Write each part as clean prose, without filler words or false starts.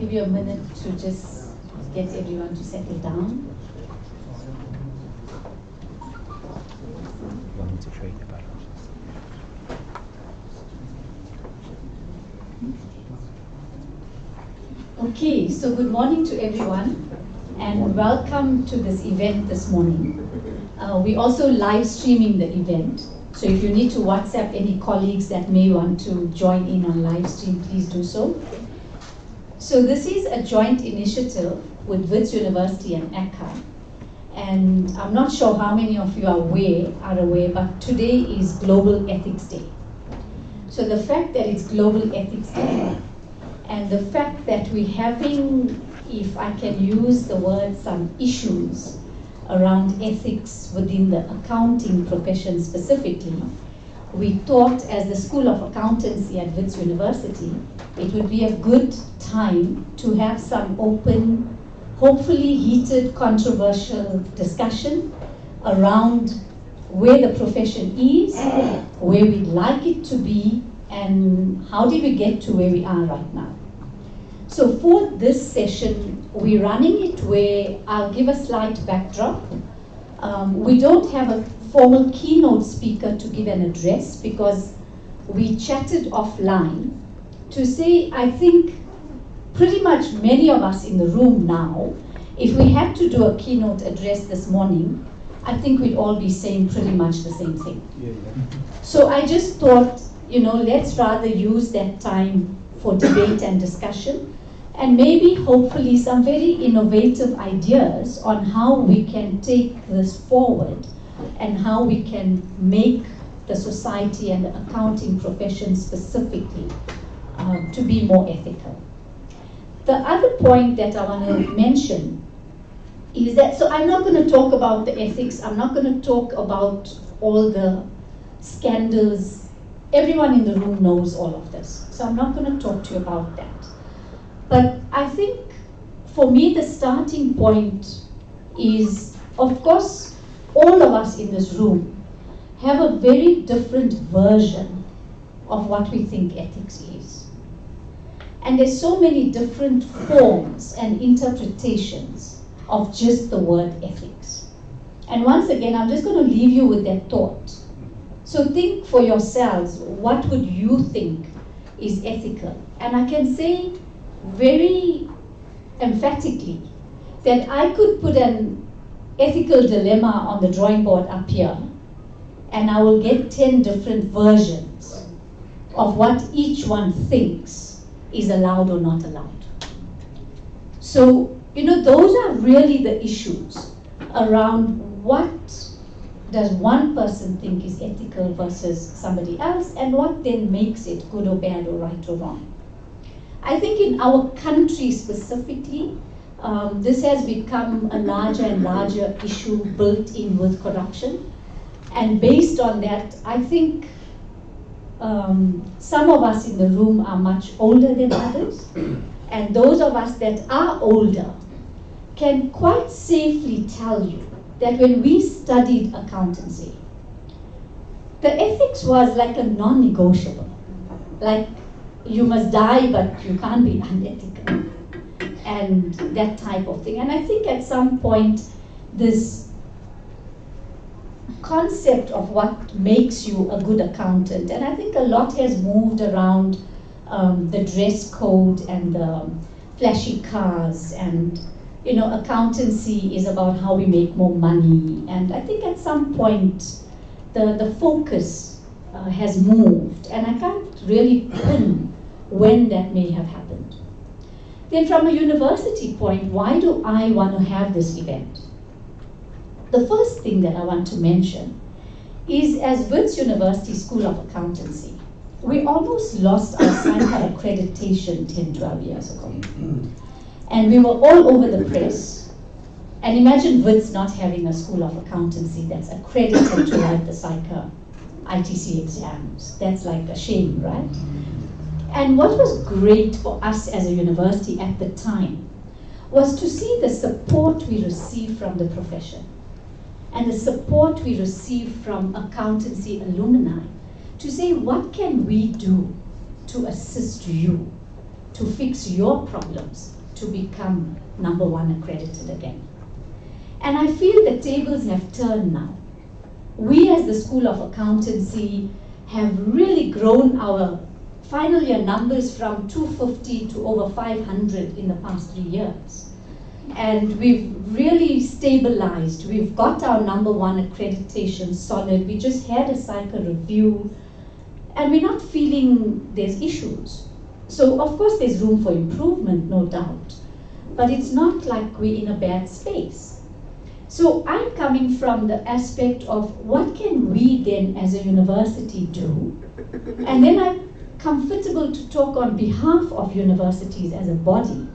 give you a minute to just get everyone to settle down. Okay, so good morning to everyone and welcome to this event this morning. We're also live streaming the event, so if you need to WhatsApp any colleagues that may want to join in on live stream, please do so. So this is a joint initiative with Wits University and ACCA, and I'm not sure how many of you are aware, but today is Global Ethics Day. So the fact that it's Global Ethics Day and the fact that we're having, if I can use the word, some issues around ethics within the accounting profession specifically, we thought as the School of Accountancy at Wits University, it would be a good time to have some open, hopefully heated, controversial discussion around where the profession is, where we'd like it to be, and how did we get to where we are right now. So for this session, we're running it where I'll give a slight backdrop. We don't have a formal keynote speaker to give an address because we chatted offline to say, I think pretty much many of us in the room now, if we had to do a keynote address this morning, I think we'd all be saying pretty much the same thing. So I just thought, let's rather use that time for debate and discussion, and maybe hopefully some very innovative ideas on how we can take this forward and how we can make the society and the accounting profession specifically to be more ethical. The other point that I want to mention is that, so I'm not going to talk about the ethics, I'm not going to talk about all the scandals. Everyone in the room knows all of this, so I'm not going to talk to you about that. But I think for me the starting point is, of course, all of us in this room have a very different version of what we think ethics is. And there's so many different forms and interpretations of just the word ethics. And once again, I'm just going to leave you with that thought. So think for yourselves, what would you think is ethical? And I can say very emphatically that I could put an ethical dilemma on the drawing board up here, and I will get 10 different versions of what each one thinks is allowed or not allowed. So, those are really the issues around what does one person think is ethical versus somebody else, and what then makes it good or bad or right or wrong. I think in our country specifically, this has become a larger and larger issue built in with corruption. And based on that, I think some of us in the room are much older than others. And those of us that are older can quite safely tell you that when we studied accountancy, the ethics was like a non-negotiable. Like, you must die, but you can't be unethical, and that type of thing. And I think at some point, this concept of what makes you a good accountant, and I think a lot has moved around the dress code and the flashy cars, and accountancy is about how we make more money. And I think at some point, the focus has moved, and I can't really pin when that may have happened. Then from a university point, why do I want to have this event? The first thing that I want to mention is, as Wits University School of Accountancy, we almost lost our SICA accreditation 10, 12 years ago. And we were all over the press. And imagine Wits not having a School of Accountancy that's accredited to write the SICA ITC exams. That's like a shame, right? And what was great for us as a university at the time was to see the support we received from the profession and the support we received from accountancy alumni to say, what can we do to assist you to fix your problems to become number 1 accredited again. And I feel the tables have turned now. We as the School of Accountancy have really grown our final year numbers from 250 to over 500 in the past 3 years. And we've really stabilized. We've got our number 1 accreditation solid. We just had a cycle review, and we're not feeling there's issues. So of course there's room for improvement, no doubt, but it's not like we're in a bad space. So I'm coming from the aspect of what can we then as a university do, and then I'm comfortable to talk on behalf of universities as a body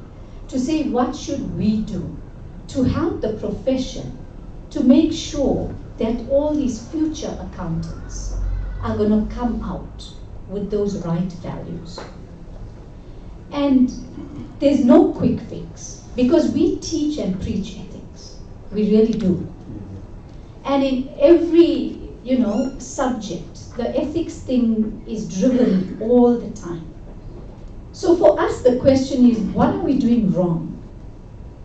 to say what should we do to help the profession to make sure that all these future accountants are going to come out with those right values. And there's no quick fix, because we teach and preach ethics. We really do. And in every, subject, the ethics thing is driven all the time. So for us, the question is, what are we doing wrong?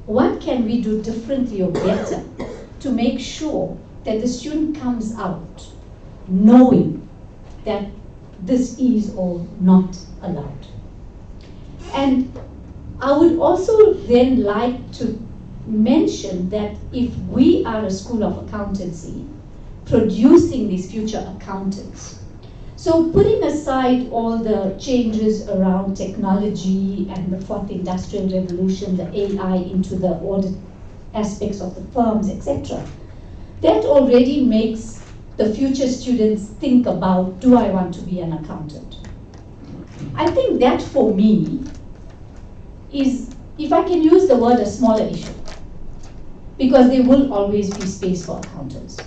What can we do differently or better to make sure that the student comes out knowing that this is or not allowed? And I would also then like to mention that if we are a School of Accountancy producing these future accountants, so putting aside all the changes around technology and the 4th industrial revolution, the AI into the audit aspects of the firms, etc., that already makes the future students think about, do I want to be an accountant? I think that for me is, if I can use the word, a smaller issue, because there will always be space for accountants.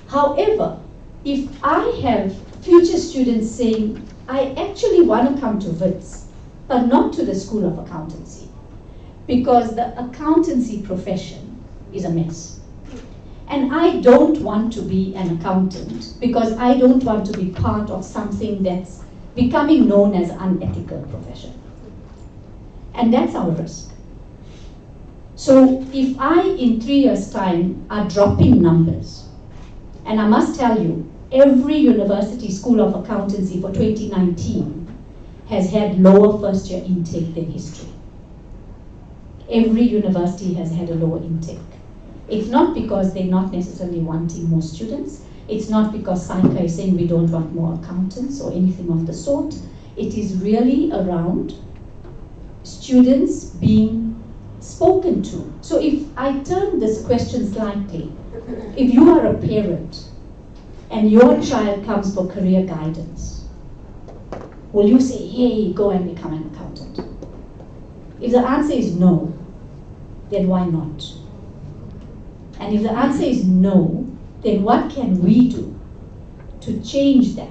However, if I have future students saying, I actually want to come to Wits, but not to the School of Accountancy, because the accountancy profession is a mess. And I don't want to be an accountant because I don't want to be part of something that's becoming known as unethical profession. And that's our risk. So if I, in 3 years' time, are dropping numbers, and I must tell you, every university School of Accountancy for 2019 has had lower first-year intake than history. Every university has had a lower intake. It's not because they're not necessarily wanting more students. It's not because SAICA is saying we don't want more accountants or anything of the sort. It is really around students being spoken to. So if I turn this question slightly, if you are a parent and your child comes for career guidance, will you say, hey, go and become an accountant? If the answer is no, then why not? And if the answer is no, then what can we do to change that,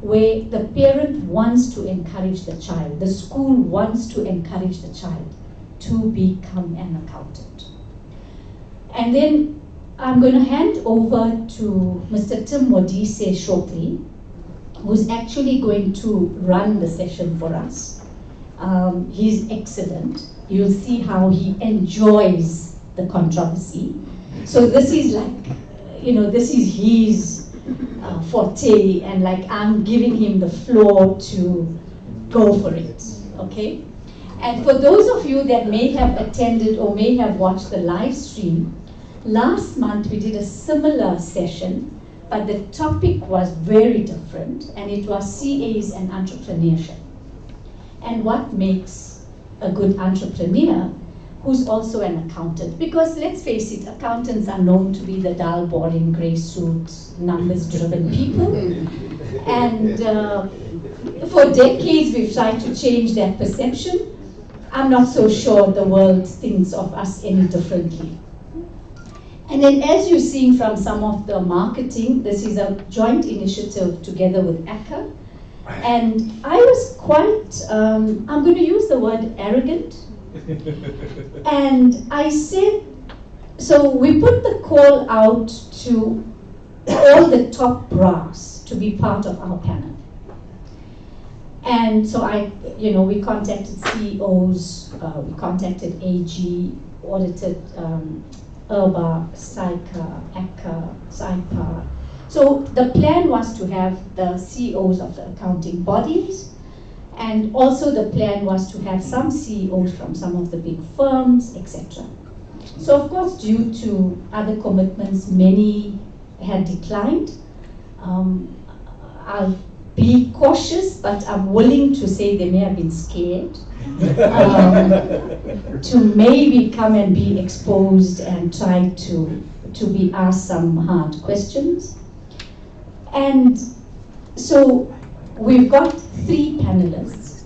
where the parent wants to encourage the child, the school wants to encourage the child to become an accountant? And then I'm going to hand over to Mr. Tim Modise shortly, who's actually going to run the session for us. He's excellent. You'll see how he enjoys the controversy. So this is like, this is his forte, and like I'm giving him the floor to go for it, okay? And for those of you that may have attended or may have watched the live stream, last month we did a similar session, but the topic was very different, and it was CAs and entrepreneurship. And what makes a good entrepreneur who's also an accountant? Because let's face it, accountants are known to be the dull, boring, grey suit, numbers-driven people. And for decades we've tried to change that perception. I'm not so sure the world thinks of us any differently. And then as you're seeing from some of the marketing, this is a joint initiative together with ACCA. And I was quite, I'm going to use the word arrogant. And I said, so we put the call out to all the top brass to be part of our panel. And so we contacted CEOs, we contacted AG, audited URBA, SICA, ACCA, SIPA. So the plan was to have the CEOs of the accounting bodies, and also the plan was to have some CEOs from some of the big firms, etc. So of course, due to other commitments, many had declined. I'll be cautious, but I'm willing to say they may have been scared to maybe come and be exposed and try to be asked some hard questions. And so we've got 3 panelists.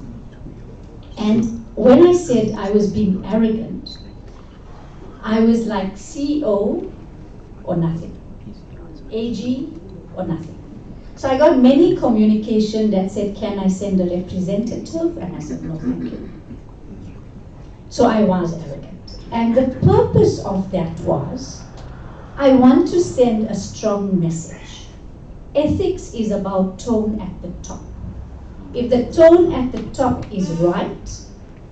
And when I said I was being arrogant, I was like CEO or nothing, AG or nothing. So I got many communication that said, can I send a representative? And I said, no, thank you. So I was arrogant. And the purpose of that was, I want to send a strong message. Ethics is about tone at the top. If the tone at the top is right,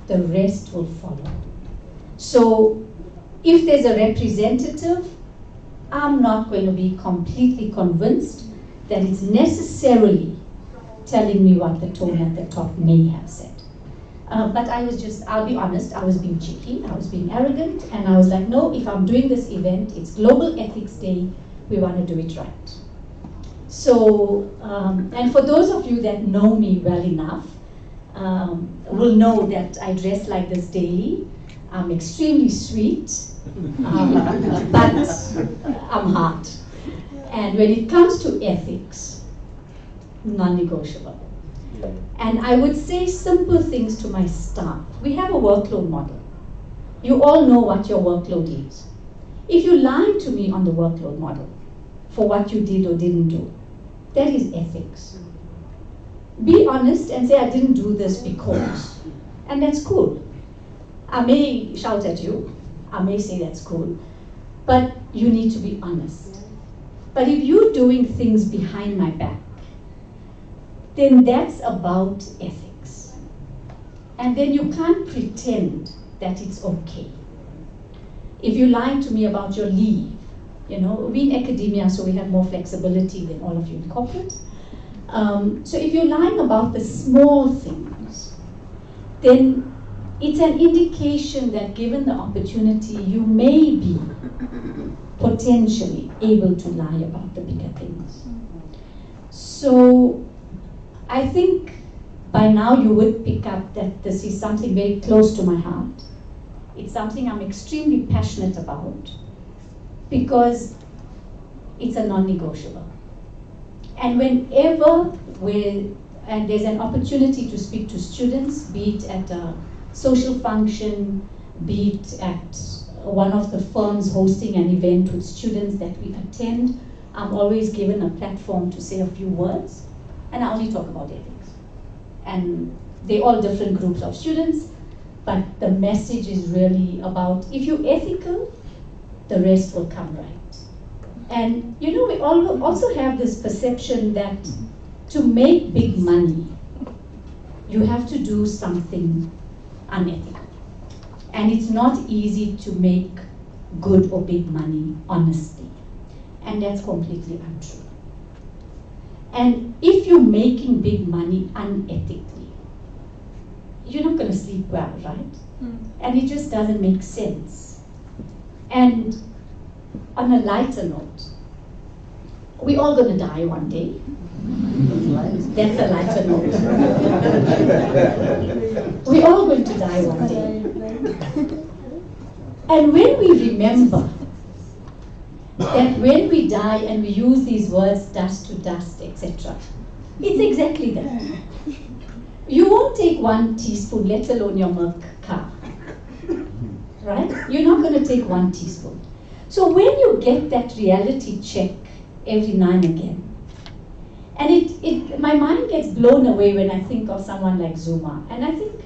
the rest will follow. So if there's a representative, I'm not going to be completely convinced that it's necessarily telling me what the tone at the top may have said. But I'll be honest, I was being cheeky, I was being arrogant, and I was like, no, if I'm doing this event, it's Global Ethics Day, we want to do it right. So, and for those of you that know me well enough, will know that I dress like this daily. I'm extremely sweet, but I'm hard. And when it comes to ethics, non-negotiable. And I would say simple things to my staff. We have a workload model. You all know what your workload is. If you lie to me on the workload model for what you did or didn't do, that is ethics. Be honest and say, I didn't do this because. And that's cool. I may shout at you. I may say that's cool. But you need to be honest. But if you're doing things behind my back, then that's about ethics. And then you can't pretend that it's okay. If you lie to me about your leave, we in academia, so we have more flexibility than all of you in corporate. So if you're lying about the small things, then it's an indication that given the opportunity, you may be potentially able to lie about the bigger things. So I think by now you would pick up that this is something very close to my heart. It's something I'm extremely passionate about because it's a non-negotiable. And whenever and there's an opportunity to speak to students, be it at a social function, be it at one of the firms hosting an event with students that we attend, I'm always given a platform to say a few words, and I only talk about ethics. And they're all different groups of students, but the message is really about, if you're ethical, the rest will come right. And we all also have this perception that to make big money, you have to do something unethical. And it's not easy to make good or big money honestly. And that's completely untrue. And if you're making big money unethically, you're not going to sleep well, right? And it just doesn't make sense. And on a lighter note, we're all going to die one day. That's a lighter note. We're all going to die one day. And when we remember that when we die and we use these words, dust to dust, etc., it's exactly that. You won't take 1 teaspoon, let alone your milk car. Right? You're not going to take 1 teaspoon. So when you get that reality check every now and again, and my mind gets blown away when I think of someone like Zuma, and I think,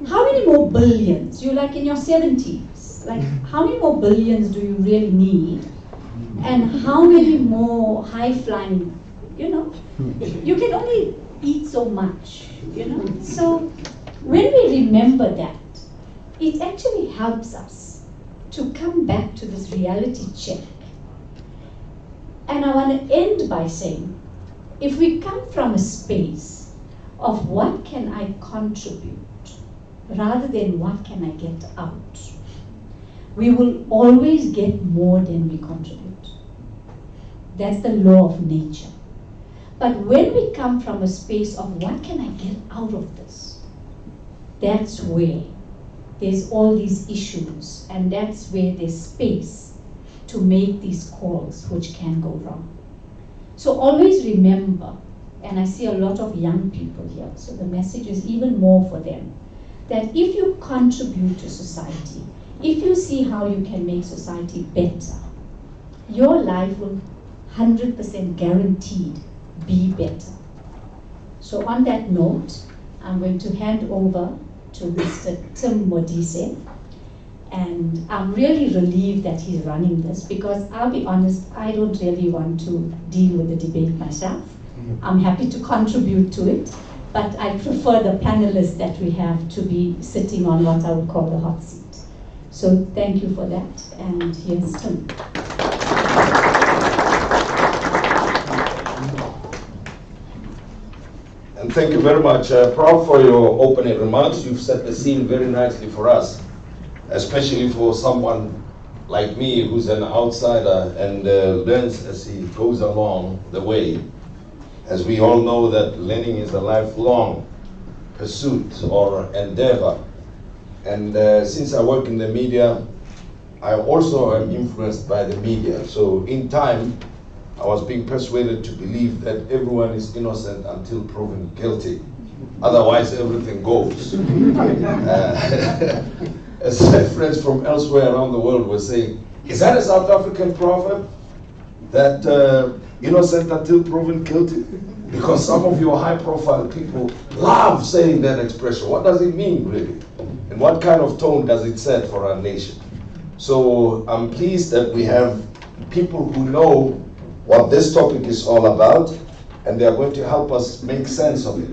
how many more billions? You're like in your 70s. Like, how many more billions do you really need? And how many more high-flying, you can only eat so much, So when we remember that, it actually helps us to come back to this reality check. And I want to end by saying, if we come from a space of what can I contribute rather than what can I get out, we will always get more than we contribute. That's the law of nature. But when we come from a space of what can I get out of this, that's where there's all these issues, and that's where there's space to make these calls which can go wrong. So always remember, and I see a lot of young people here, so the message is even more for them, that if you contribute to society, if you see how you can make society better, your life will 100% guaranteed be better. So on that note, I'm going to hand over to Mr. Tim Modise, and I'm really relieved that he's running this, because I'll be honest, I don't really want to deal with the debate myself. I'm happy to contribute to it, but I prefer the panelists that we have to be sitting on what I would call the hot seat. So thank you for that, and here's Tim. And thank you very much, Prof, for your opening remarks. You've set the scene very nicely for us, especially for someone like me who's an outsider and learns as he goes along the way. As we all know that learning is a lifelong pursuit or endeavor. And since I work in the media, I also am influenced by the media. So in time, I was being persuaded to believe that everyone is innocent until proven guilty. Otherwise, everything goes. As friends from elsewhere around the world were saying, is that a South African proverb? That innocent until proven guilty? Because some of your high-profile people love saying that expression. What does it mean, really? And what kind of tone does it set for our nation? So I'm pleased that we have people who know what this topic is all about, and they are going to help us make sense of it.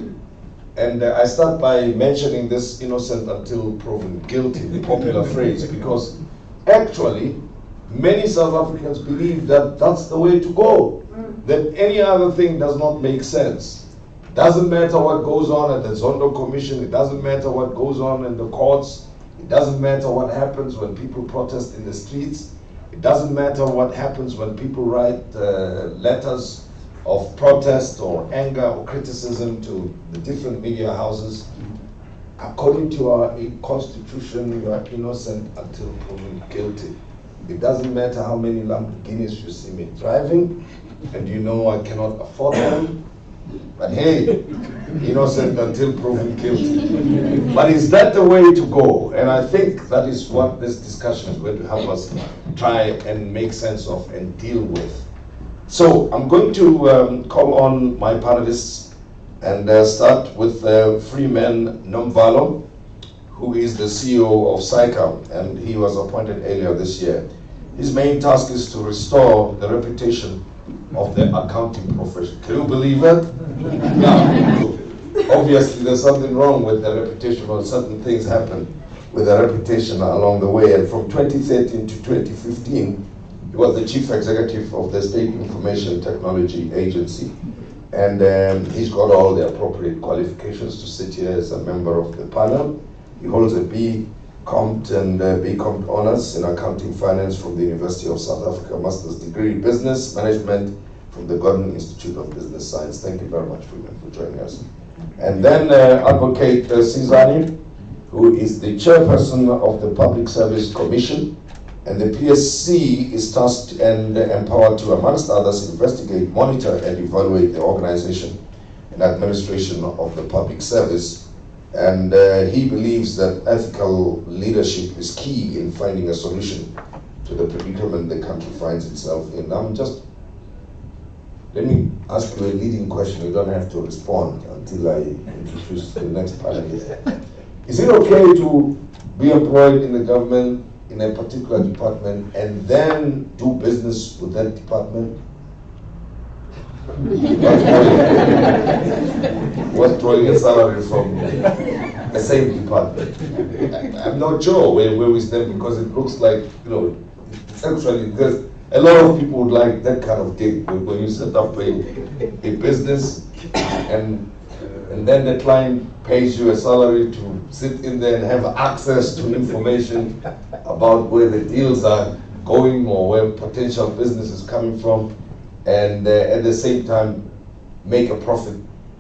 And I start by mentioning this innocent until proven guilty, the popular phrase, because actually many South Africans believe that that's the way to go, that any other thing does not make sense. Doesn't matter what goes on at the Zondo Commission, it doesn't matter what goes on in the courts, it doesn't matter what happens when people protest in the streets, it doesn't matter what happens when people write letters of protest or anger or criticism to the different media houses. According to our constitution, you are innocent until proven guilty. It doesn't matter how many Lamborghinis you see me driving, and you know I cannot afford them. But hey, innocent until proven guilty. But is that the way to go? And I think that is what this discussion is going to help us try and make sense of and deal with. So I'm going to call on my panelists and start with Freeman Nomvalo, who is the CEO of SICA, and he was appointed earlier this year. His main task is to restore the reputation of the accounting profession. Can you believe it? Now, obviously there's something wrong with the reputation, or certain things happen with the reputation along the way. And from 2013 to 2015, he was the chief executive of the State Information Technology Agency. And he's got all the appropriate qualifications to sit here as a member of the panel. He holds a B.Compt and B.Compt honors in accounting finance from the University of South Africa, master's degree in business management from the Gordon Institute of Business Science. Thank you very much, Freeman, for joining us. And then Advocate Sizani, who is the chairperson of the Public Service Commission, and the PSC is tasked and empowered to, amongst others, investigate, monitor, and evaluate the organization and administration of the public service. And he believes that ethical leadership is key in finding a solution to the predicament the country finds itself in. Let me ask you a leading question. You don't have to respond until I introduce the next panelist. Is it okay to be employed in the government in a particular department and then do business with that department? was drawing a salary from the same department. I'm not sure where we stand, because it looks like, it's actually, because a lot of people would like that kind of gig when you set up a business and then the client pays you a salary to sit in there and have access to information about where the deals are going or where potential business is coming from, and at the same time make a profit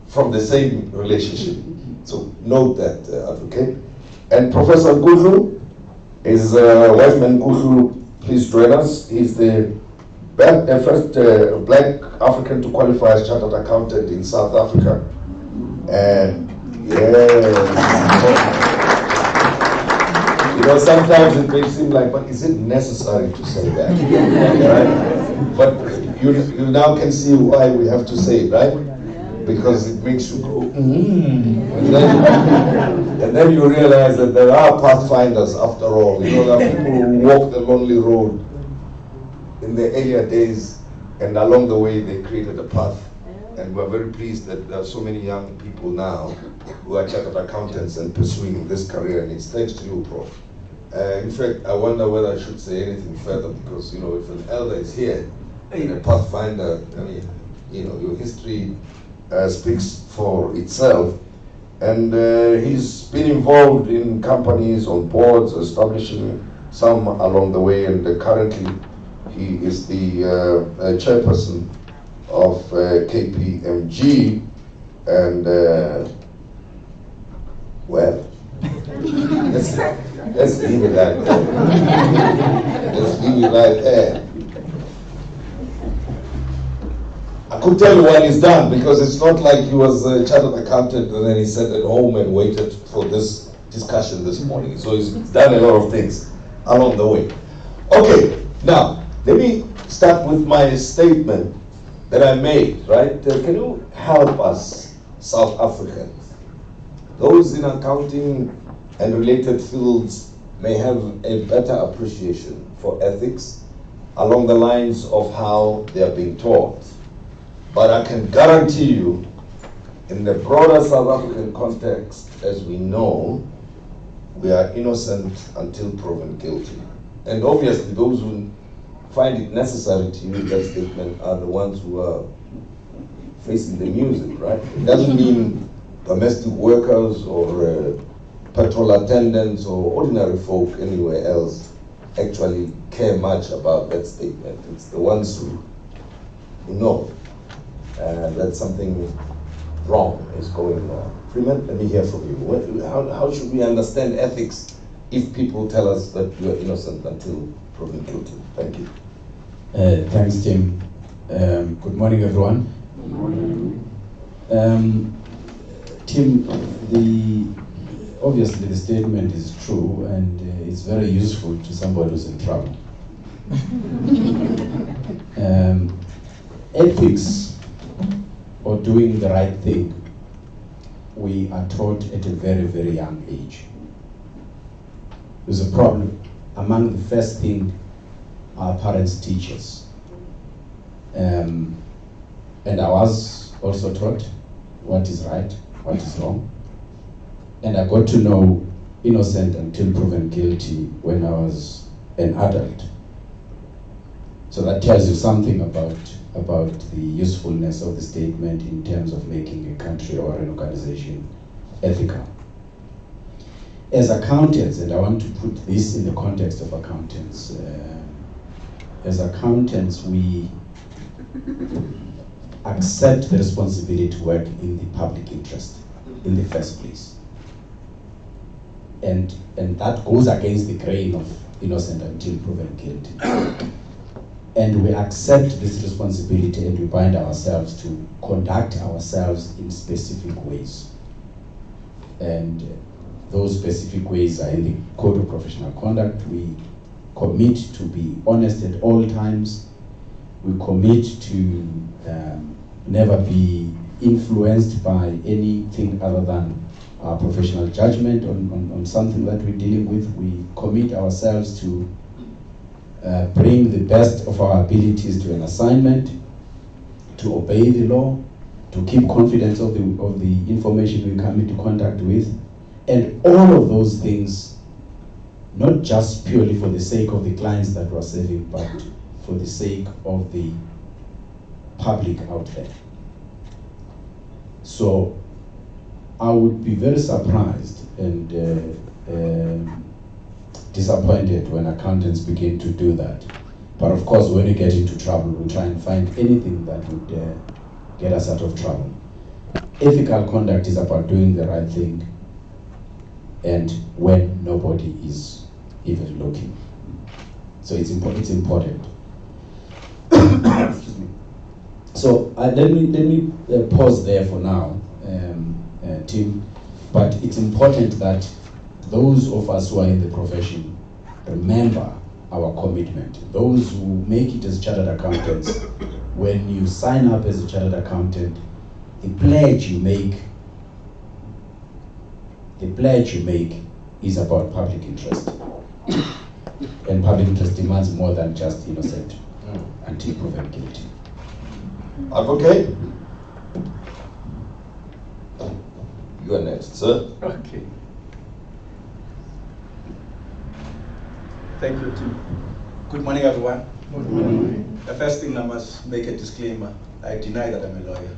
from the same relationship. So note that, advocate. And Professor Gudlu is Wiseman Gudlu. Please join us. He's the first black African to qualify as chartered accountant in South Africa. And sometimes it may seem like, but is it necessary to say that? Right? But you now can see why we have to say it, right? Because it makes you go, and then you realize that there are pathfinders after all. There are people who walk the lonely road in the earlier days, and along the way they created a path. And we're very pleased that there are so many young people now who are chartered accountants and pursuing this career, and it's thanks to you, Prof. In fact, I wonder whether I should say anything further, because if an elder is here and a pathfinder, your history speaks for itself. And he's been involved in companies, on boards, establishing some along the way, and currently he is the chairperson of KPMG, and well, let's leave it like that. Let's leave it like that. I could tell you when he's done, because it's not like he was a chartered accountant and then he sat at home and waited for this discussion this morning. So he's done a lot of things along the way. Okay, now let me start with my statement that I made, right? Can you help us, South Africans? Those in accounting and related fields may have a better appreciation for ethics along the lines of how they are being taught. But I can guarantee you, in the broader South African context, as we know, we are innocent until proven guilty. And obviously those who find it necessary to use that statement are the ones who are facing the music, right? It doesn't mean domestic workers or petrol attendants or ordinary folk anywhere else actually care much about that statement. It's the ones who know that something wrong is going on. Freeman, let me hear from you. How should we understand ethics if people tell us that you are innocent until proven guilty? Thank you. Thanks, Tim. Good morning, everyone. Good morning. Tim, obviously the statement is true, and it's very useful to somebody who's in trouble. Ethics, or doing the right thing, we are taught at a very, very young age. There's a problem. Among the first thing our parents teach us. And I was also taught what is right, what is wrong. And I got to know innocent until proven guilty when I was an adult. So that tells you something about the usefulness of the statement in terms of making a country or an organization ethical. As accountants, and I want to put this in the context of accountants, as accountants, we accept the responsibility to work in the public interest in the first place. And that goes against the grain of innocent until proven guilty. And we accept this responsibility and we bind ourselves to conduct ourselves in specific ways. And those specific ways are in the Code of Professional Conduct. We commit to be honest at all times. We commit to never be influenced by anything other than our professional judgment on something that we're dealing with. We commit ourselves to bring the best of our abilities to an assignment, to obey the law, to keep confidence of the information we come into contact with, and all of those things, not just purely for the sake of the clients that we're serving, but for the sake of the public out there. So I would be very surprised and disappointed when accountants begin to do that. But of course, when we get into trouble, we try and find anything that would get us out of trouble. Ethical conduct is about doing the right thing, and when nobody is even looking. So it's important. Excuse me. So let me pause there for now, Tim. But it's important that those of us who are in the profession remember our commitment. Those who make it as chartered accountants, when you sign up as a chartered accountant, the pledge you make is about public interest. And public interest demands more than just innocent until proven guilty. Advocate? You are next, sir. Okay. Thank you, Tim. Good morning, everyone. Good morning. The first thing I must make a disclaimer. I deny that I'm a lawyer.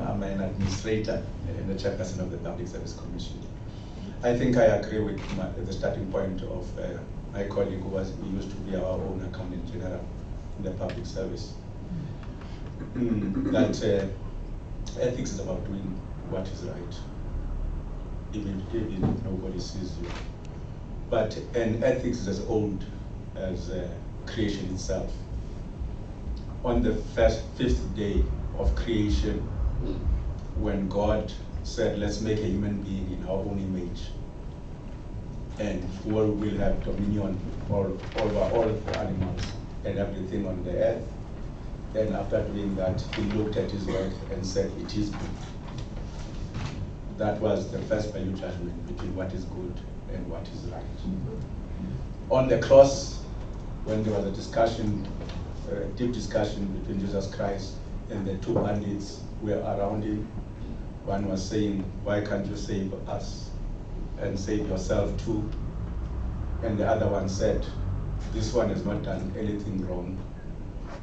I'm an administrator in the chairperson of the Public Service Commission. I think I agree with the starting point of my colleague who used to be our own accountant general in the public service. That ethics is about doing what is right, even if nobody sees you. And ethics is as old as creation itself. On the fifth day of creation, when God said, let's make a human being in our own image, and who will have dominion over all the animals and everything on the earth. Then after doing that, he looked at his work and said, it is good. That was the first value judgment between what is good and what is right. On the cross, when there was a discussion, a deep discussion between Jesus Christ and the two bandits who were around him, one was saying, why can't you save us and save yourself too? And the other one said, this one has not done anything wrong.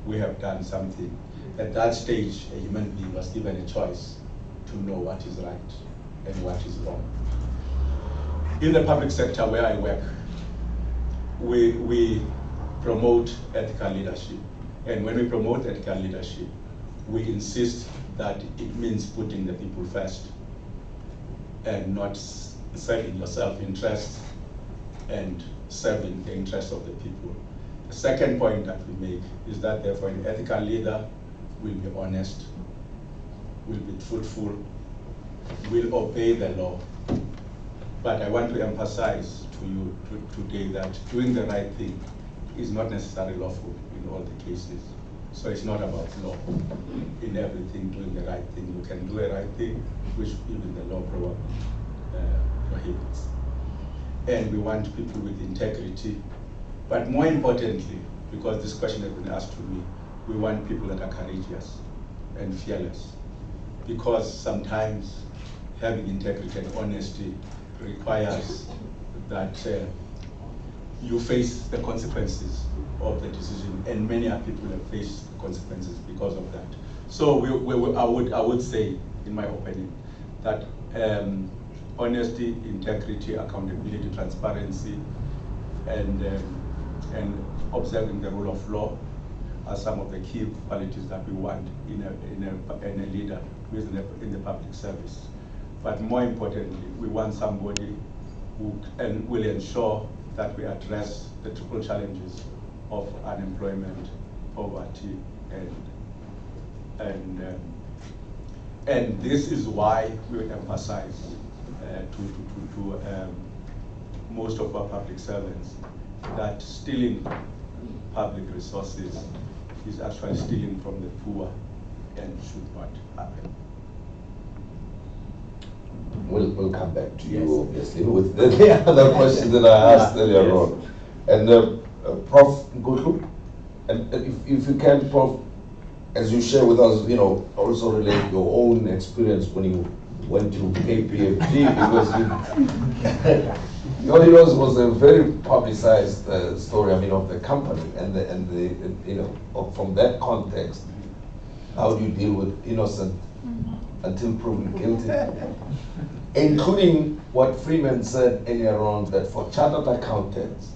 We have done something. At that stage, a human being was given a choice to know what is right and what is wrong. In the public sector where I work, we promote ethical leadership. And when we promote ethical leadership, we insist that it means putting the people first and not serving your self-interest and serving the interests of the people. The second point that we make is that therefore an ethical leader will be honest, will be truthful, will obey the law. But I want to emphasize to you today that doing the right thing is not necessarily lawful in all the cases. So it's not about law. In everything, doing the right thing. You can do a right thing, which even the law probably prohibits. And we want people with integrity. But more importantly, because this question has been asked to me, we want people that are courageous and fearless. Because sometimes having integrity and honesty requires that you face the consequences of the decision, and many people have faced the consequences because of that. So I would say, in my opinion, that honesty, integrity, accountability, transparency, and observing the rule of law are some of the key qualities that we want in a leader who is in the public service. But more importantly, we want somebody who will ensure that we address the triple challenges of unemployment, poverty, and this is why we emphasize to most of our public servants that stealing public resources is actually stealing from the poor and should not happen. We'll come back to you, Yes. obviously, with the other question that I asked earlier on. And Prof. Nkutlu? And if you can, Prof, as you share with us, also relate your own experience when you went to KPFG, because yours was a very publicized story, of the company, and from that context, how do you deal with innocent until proven guilty? Including what Freeman said earlier on, that for chartered accountants,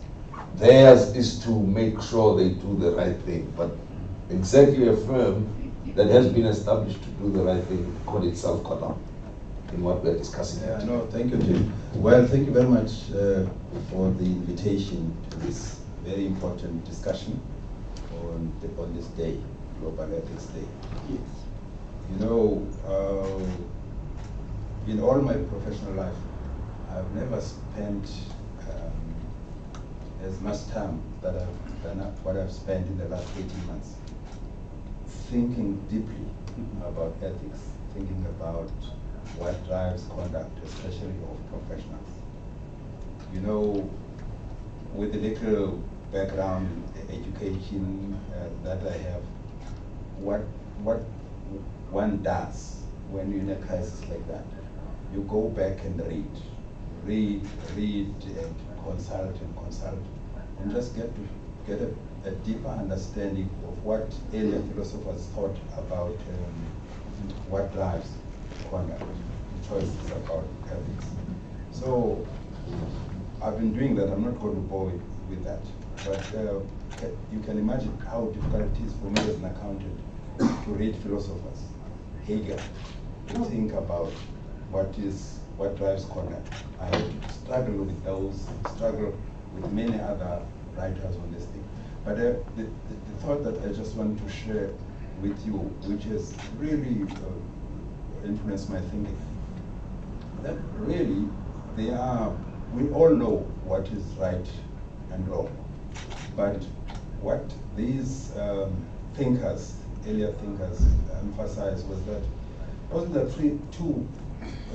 theirs is to make sure they do the right thing, but exactly a firm that has been established to do the right thing could itself cut out in what we're discussing. Yeah, no, thank you, Tim. Well, thank you very much for the invitation to this very important discussion on this day, Global Ethics Day. In all my professional life, I've never spent as much time that what I've spent in the last 18 months thinking deeply about ethics, thinking about what drives conduct, especially of professionals. With the little background education that I have, what one does when you're in a crisis like that, you go back and read and consult, and just get a deeper understanding of what earlier philosophers thought about what drives conduct, choices about ethics. So I've been doing that. I'm not going to bore with that, but you can imagine how difficult it is for me as an accountant to read philosophers, Hegel, to think about what drives conduct. I have to struggle with those, struggle with many other writers on this thing. But the thought that I just want to share with you, which has really influenced my thinking, that really we all know what is right and wrong. But what these earlier thinkers emphasized was that two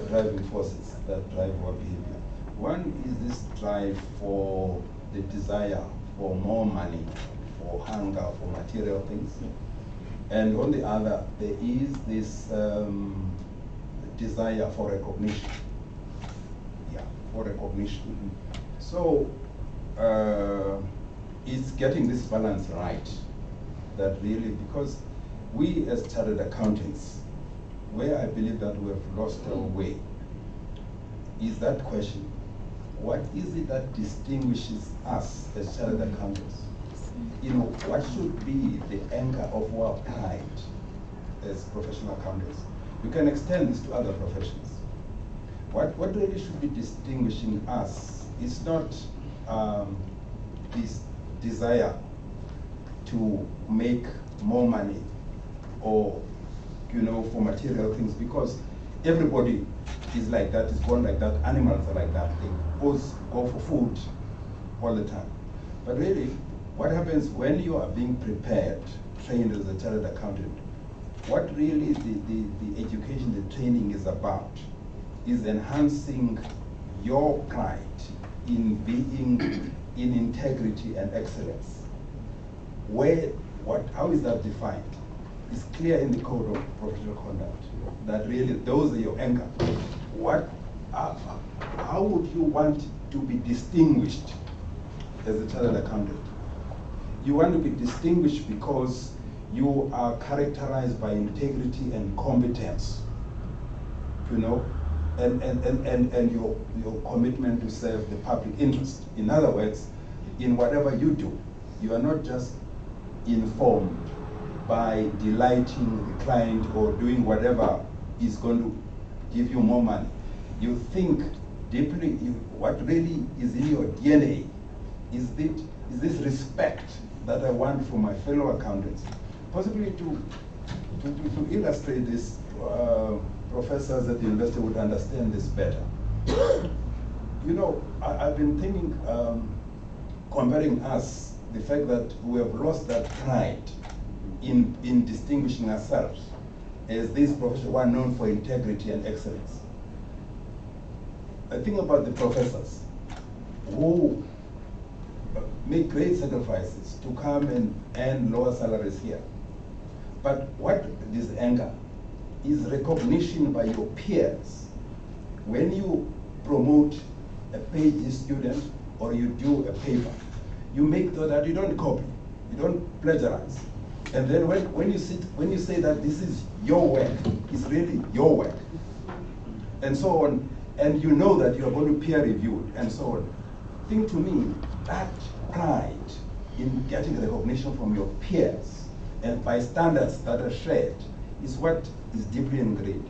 driving forces that drive our behavior. One is this drive for the desire for more money, for hunger, for material things. And on the other, there is this desire for recognition. For recognition. So it's getting this balance right, that really, because we as chartered accountants, where I believe that we have lost our way, is that question: what is it that distinguishes us as chartered accountants? What should be the anchor of our pride as professional accountants? We can extend this to other professions. What really should be distinguishing us is not this desire to make more money or for material things, because everybody is like that, is born like that, animals are like that. They both go for food all the time. But really, what happens when you are being prepared, trained as a chartered accountant, what really the education, the training is about is enhancing your pride in being in integrity and excellence. How is that defined? It's clear in the code of professional conduct that really those are your anchor. How would you want to be distinguished as a chartered accountant? You want to be distinguished because you are characterized by integrity and competence, and your commitment to serve the public interest. In other words, in whatever you do, you are not just informed by delighting the client or doing whatever is going to give you more money. You think deeply, what really is in your DNA is this respect that I want for my fellow accountants. Possibly to illustrate this, professors at the university would understand this better. I've been thinking, comparing us, the fact that we have lost that pride in distinguishing ourselves as these professionals who are known for integrity and excellence. I think about the professors who make great sacrifices to come and earn lower salaries here. But what this anger is recognition by your peers. When you promote a PhD student or you do a paper, you make sure that you don't copy, you don't plagiarize. And then when you say that this is your work, it's really your work, and so on, and you know that you are going to peer review it, and so on. I think to me, that pride in getting recognition from your peers and by standards that are shared is what is deeply ingrained.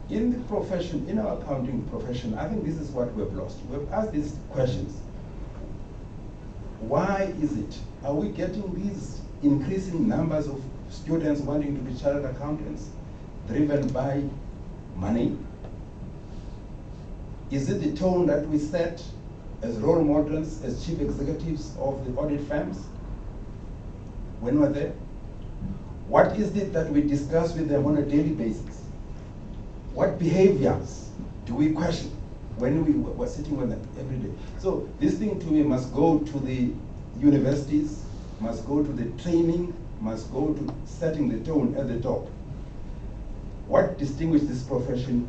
In the profession, in our accounting profession, I think this is what we've lost. We've asked these questions. Why is it? Are we getting these increasing numbers of students wanting to be chartered accountants driven by money? Is it the tone that we set as role models, as chief executives of the audit firms when we're there? What is it that we discuss with them on a daily basis? What behaviors do we question when we were sitting with them every day? So this thing to me must go to the universities, must go to the training, must go to setting the tone at the top. What distinguishes this profession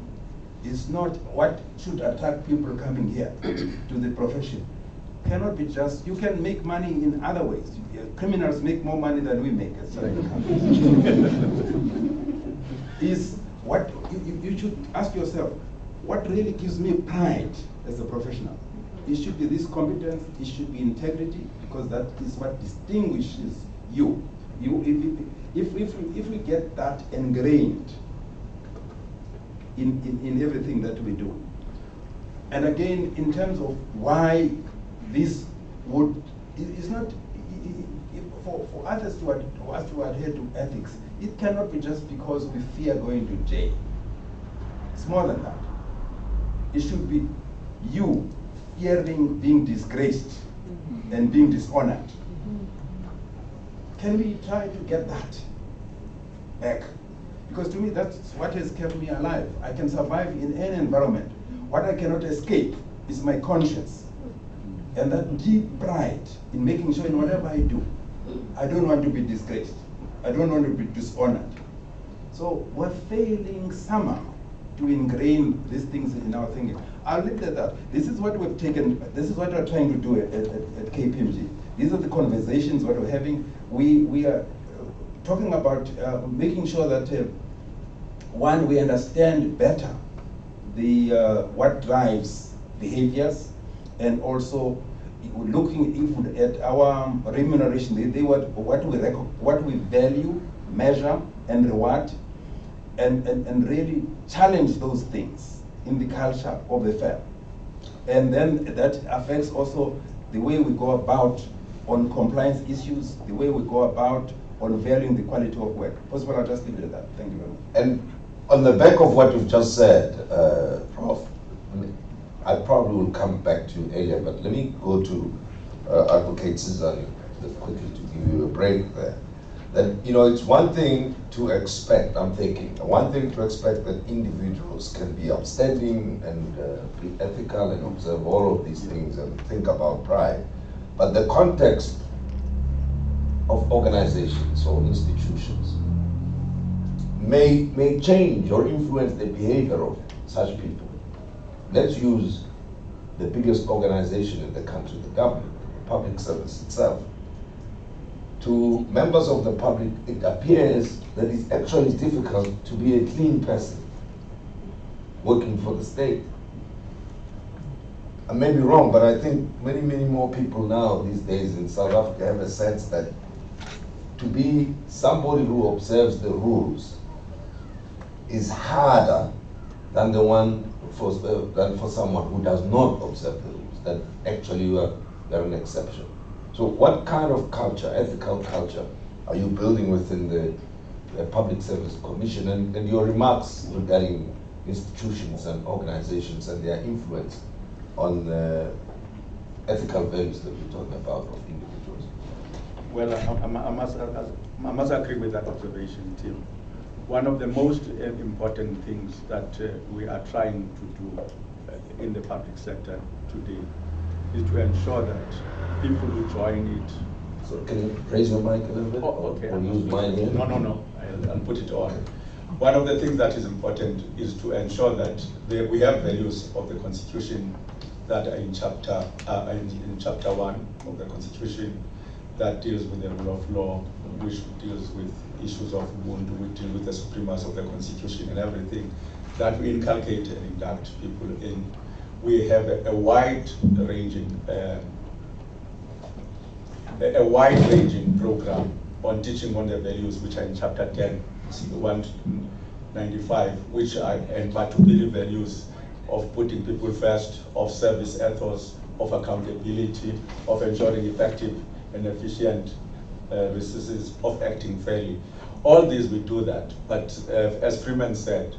is not what should attract people coming here to the profession. Cannot be just, you can make money in other ways. Criminals make more money than we make as chartered accountants. Is what you should ask yourself, what really gives me pride as a professional? It should be this competence, it should be integrity, because that is what distinguishes you. If we get that ingrained in everything that we do. And again, in terms of why this would, it's not, for others to adhere to ethics, it cannot be just because we fear going to jail. It's more than that. It should be you fearing being disgraced and being dishonored. Can we try to get that back? Because to me, that's what has kept me alive. I can survive in any environment. What I cannot escape is my conscience. And that deep pride in making sure in whatever I do, I don't want to be disgraced. I don't want to be dishonored. So we're failing somehow to ingrain these things in our thinking. I'll leave it at that. This is what we've taken, this is what we're trying to do at KPMG. These are the conversations that we're having. We are talking about making sure that one, we understand better the what drives behaviors, and also looking at our remuneration, what we value, measure, and reward, and really challenge those things in the culture of the firm. And then that affects also the way we go about on compliance issues, the way we go about on valuing the quality of work. Possible, I'll just leave it at that. Thank you very much. And on the back of what you've just said, Prof, I probably will come back to you earlier, but let me go to Advocate Cesar quickly to give you a break there. That, you know, it's one thing to expect, I'm thinking, one thing to expect that individuals can be upstanding and be ethical and observe all of these things and think about pride. But the context of organizations or institutions may change or influence the behavior of such people. Let's use the biggest organization in the country, the government, the public service itself. To members of the public, it appears that it's actually difficult to be a clean person working for the state. I may be wrong, but I think many, many more people now these days in South Africa have a sense that to be somebody who observes the rules is harder than for someone who does not observe the rules, that actually you are an exception. So what kind of culture, ethical culture, are you building within the Public Service Commission, and your remarks regarding institutions and organizations and their influence on the ethical values that we're talking about of individuals? Well, I must agree with that observation, Tim. One of the most important things that we are trying to do in the public sector today is to ensure that people who join it So can you raise your mic a little bit? Oh, okay. Or use mine here? No. I'll put it on. One of the things that is important is to ensure that we have values of the Constitution that are in chapter 1 of the Constitution that deals with the rule of law, which deals with issues of Ubuntu, which deal with the supremacy of the Constitution and everything that we inculcate and induct people in. We have a wide-ranging program on teaching on the values which are in chapter 10, 195, which are Batubili values of putting people first, of service ethos, of accountability, of ensuring effective and efficient resources, of acting fairly. All these we do that, but as Freeman said,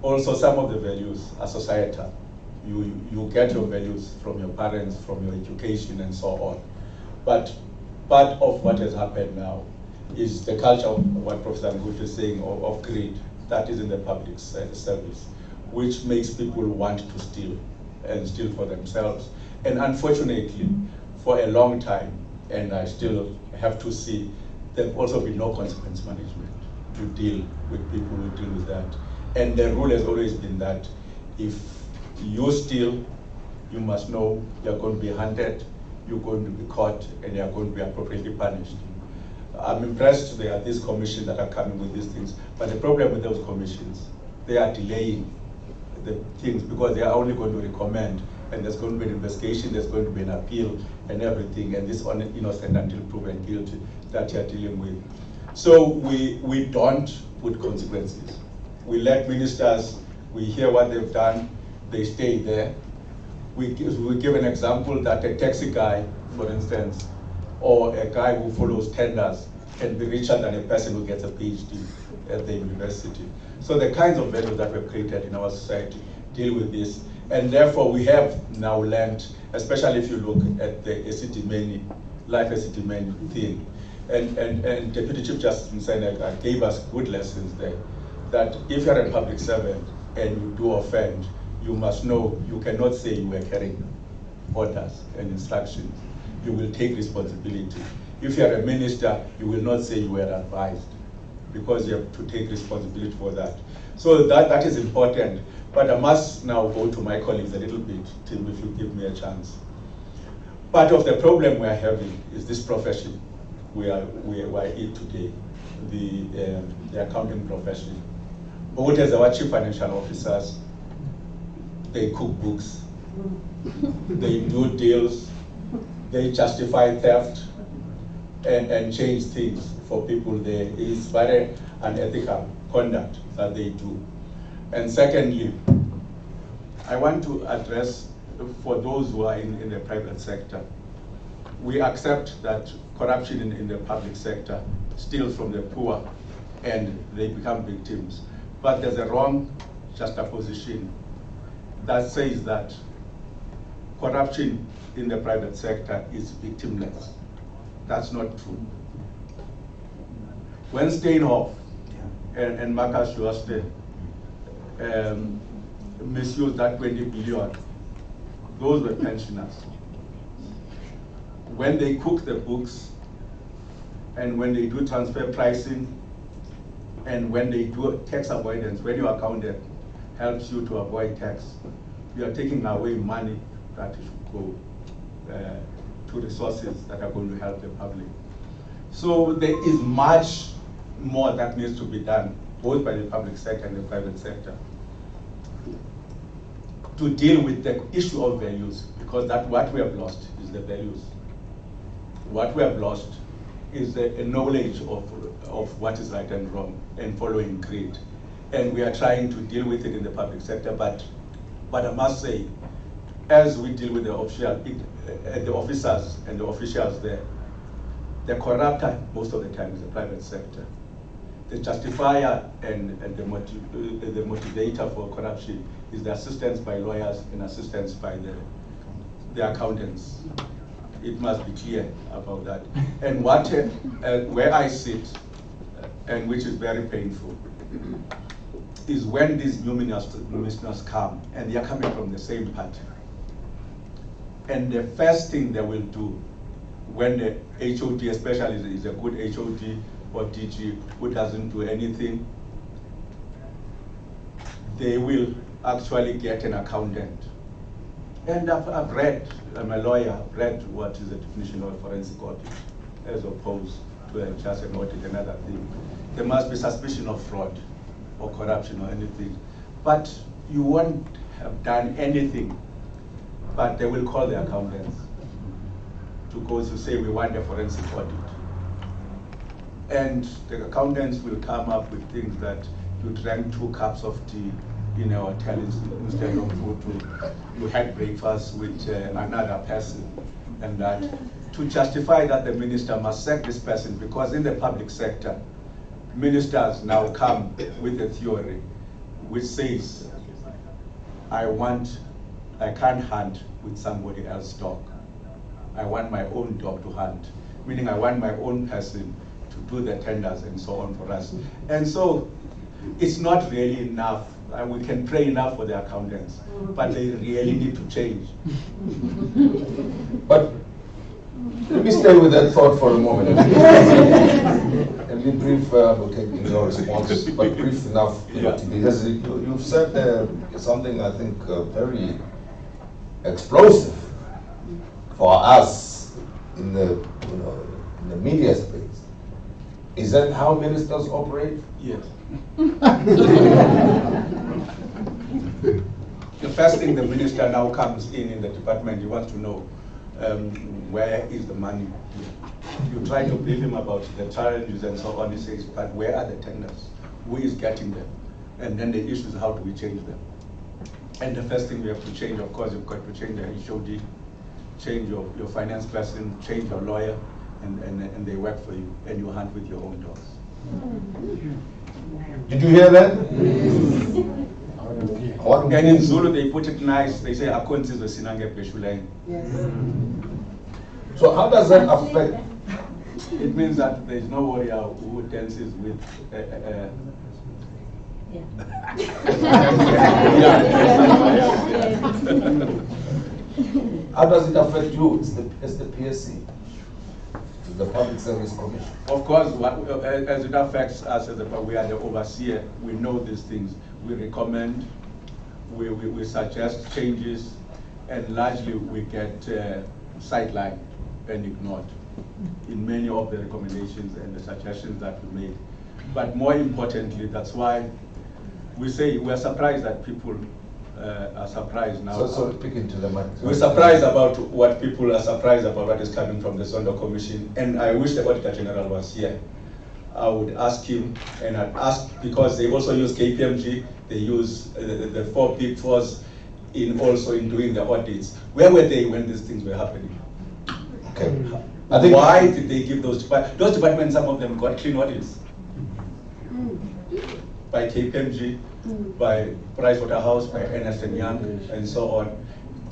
also some of the values are societal. You get your values from your parents, from your education and so on. But part of what has happened now is the culture of what Professor Nguth is saying of greed that is in the public service, which makes people want to steal and steal for themselves. And unfortunately, for a long time, and I still have to see, there's also been no consequence management to deal with people who deal with that. And the rule has always been that if you steal, you must know you're going to be hunted, you're going to be caught, and you're going to be appropriately punished. I'm impressed there are these commissions that are coming with these things, but the problem with those commissions, they are delaying the things because they are only going to recommend, and there's going to be an investigation, there's going to be an appeal and everything, and this on innocent until proven guilty that you're dealing with. So we don't put consequences. We let ministers, we hear what they've done, they stay there. We give an example that a taxi guy, for instance, or a guy who follows tenders can be richer than a person who gets a PhD at the university. So the kinds of values that we've created in our society deal with this. And therefore we have now learned, especially if you look at the life Esitimeni thing. And Deputy Chief Justice Mseneka gave us good lessons there, that if you're a public servant and you do offend, you must know you cannot say you were carrying orders and instructions. You will take responsibility. If you're a minister, you will not say you were advised, because you have to take responsibility for that. So that is important. But I must now go to my colleagues a little bit, Tim, if you give me a chance. Part of the problem we're having is this profession we are in today, the accounting profession. Both as our chief financial officers, they cook books, they do deals, they justify theft and change things for people. There is very unethical conduct that they do. And secondly, I want to address for those who are in the private sector. We accept that corruption in the public sector steals from the poor and they become victims. But there's a wrong juxtaposition that says that corruption in the private sector is victimless. That's not true. When Steinhoff and Marcus Schwarzer misused that 20 billion, those were pensioners. When they cook the books, and when they do transfer pricing, and when they do tax avoidance, when your accountant helps you to avoid tax, you are taking away money that should go to resources that are going to help the public. So there is much more that needs to be done, both by the public sector and the private sector, to deal with the issue of values, because that what we have lost is the values. What we have lost is a knowledge of what is right and wrong and following greed. And we are trying to deal with it in the public sector, but I must say, as we deal with the officers and the officials there, the corrupter most of the time is the private sector. The justifier and the motivator for corruption is the assistance by lawyers and assistance by the accountants. It must be clear about that. And where I sit, and which is very painful, is when these new ministers come, and they are coming from the same party. And the first thing they will do when the HOD, especially is a good HOD or DG who doesn't do anything, they will actually get an accountant. And I've read, I'm a lawyer, I've read what is the definition of forensic audit as opposed to just an audit, another thing. There must be suspicion of fraud or corruption or anything. But you won't have done anything, but they will call the accountants to go to say we want a forensic audit. And the accountants will come up with things that you drank 2 cups of tea in a hotel instead of food, you had breakfast with another person, and that to justify that the minister must sack this person, because in the public sector, ministers now come with a theory which says, I can't hunt with somebody else's dog. I want my own dog to hunt, meaning I want my own person to do the tenders and so on for us. And so it's not really enough. We can pray enough for the accountants, but they really need to change. But let me stay with that thought for a moment. And be brief, in your response, but brief enough, because you've said something I think very explosive for us in the media space. Is that how ministers operate? Yes. The first thing the minister now comes in the department, he wants to know where is the money. You try to brief him about the challenges and so on, he says, but where are the tenders? Who is getting them? And then the issue is how do we change them? And the first thing we have to change, of course, you've got to change the HOD, change your finance person, change your lawyer, and they work for you, and you hunt with your own dogs. Did you hear that? And in Zulu, they put it nice. They say, "Akonzi zosinange peshuleng." So how does that affect? It means that there is no warrior who dances with. How does it affect you as the PSC, the Public Service Commission? Of course, as it affects us, we are the overseer. We know these things. We recommend, we suggest changes, and largely we get sidelined and ignored in many of the recommendations and the suggestions that we made. But more importantly, that's why we say we're surprised that people are surprised now. So speak into the mic. We're surprised about what people are surprised about what is coming from the Sondo Commission, and I wish the Auditor General was here. I would ask him, and I'd ask, because they also use KPMG, they use the 4 Big Fours in doing the audits. Where were they when these things were happening? Okay. Why did they give those departments, some of them got clean audits by KPMG, by Pricewaterhouse, by Ernst & Young, and so on.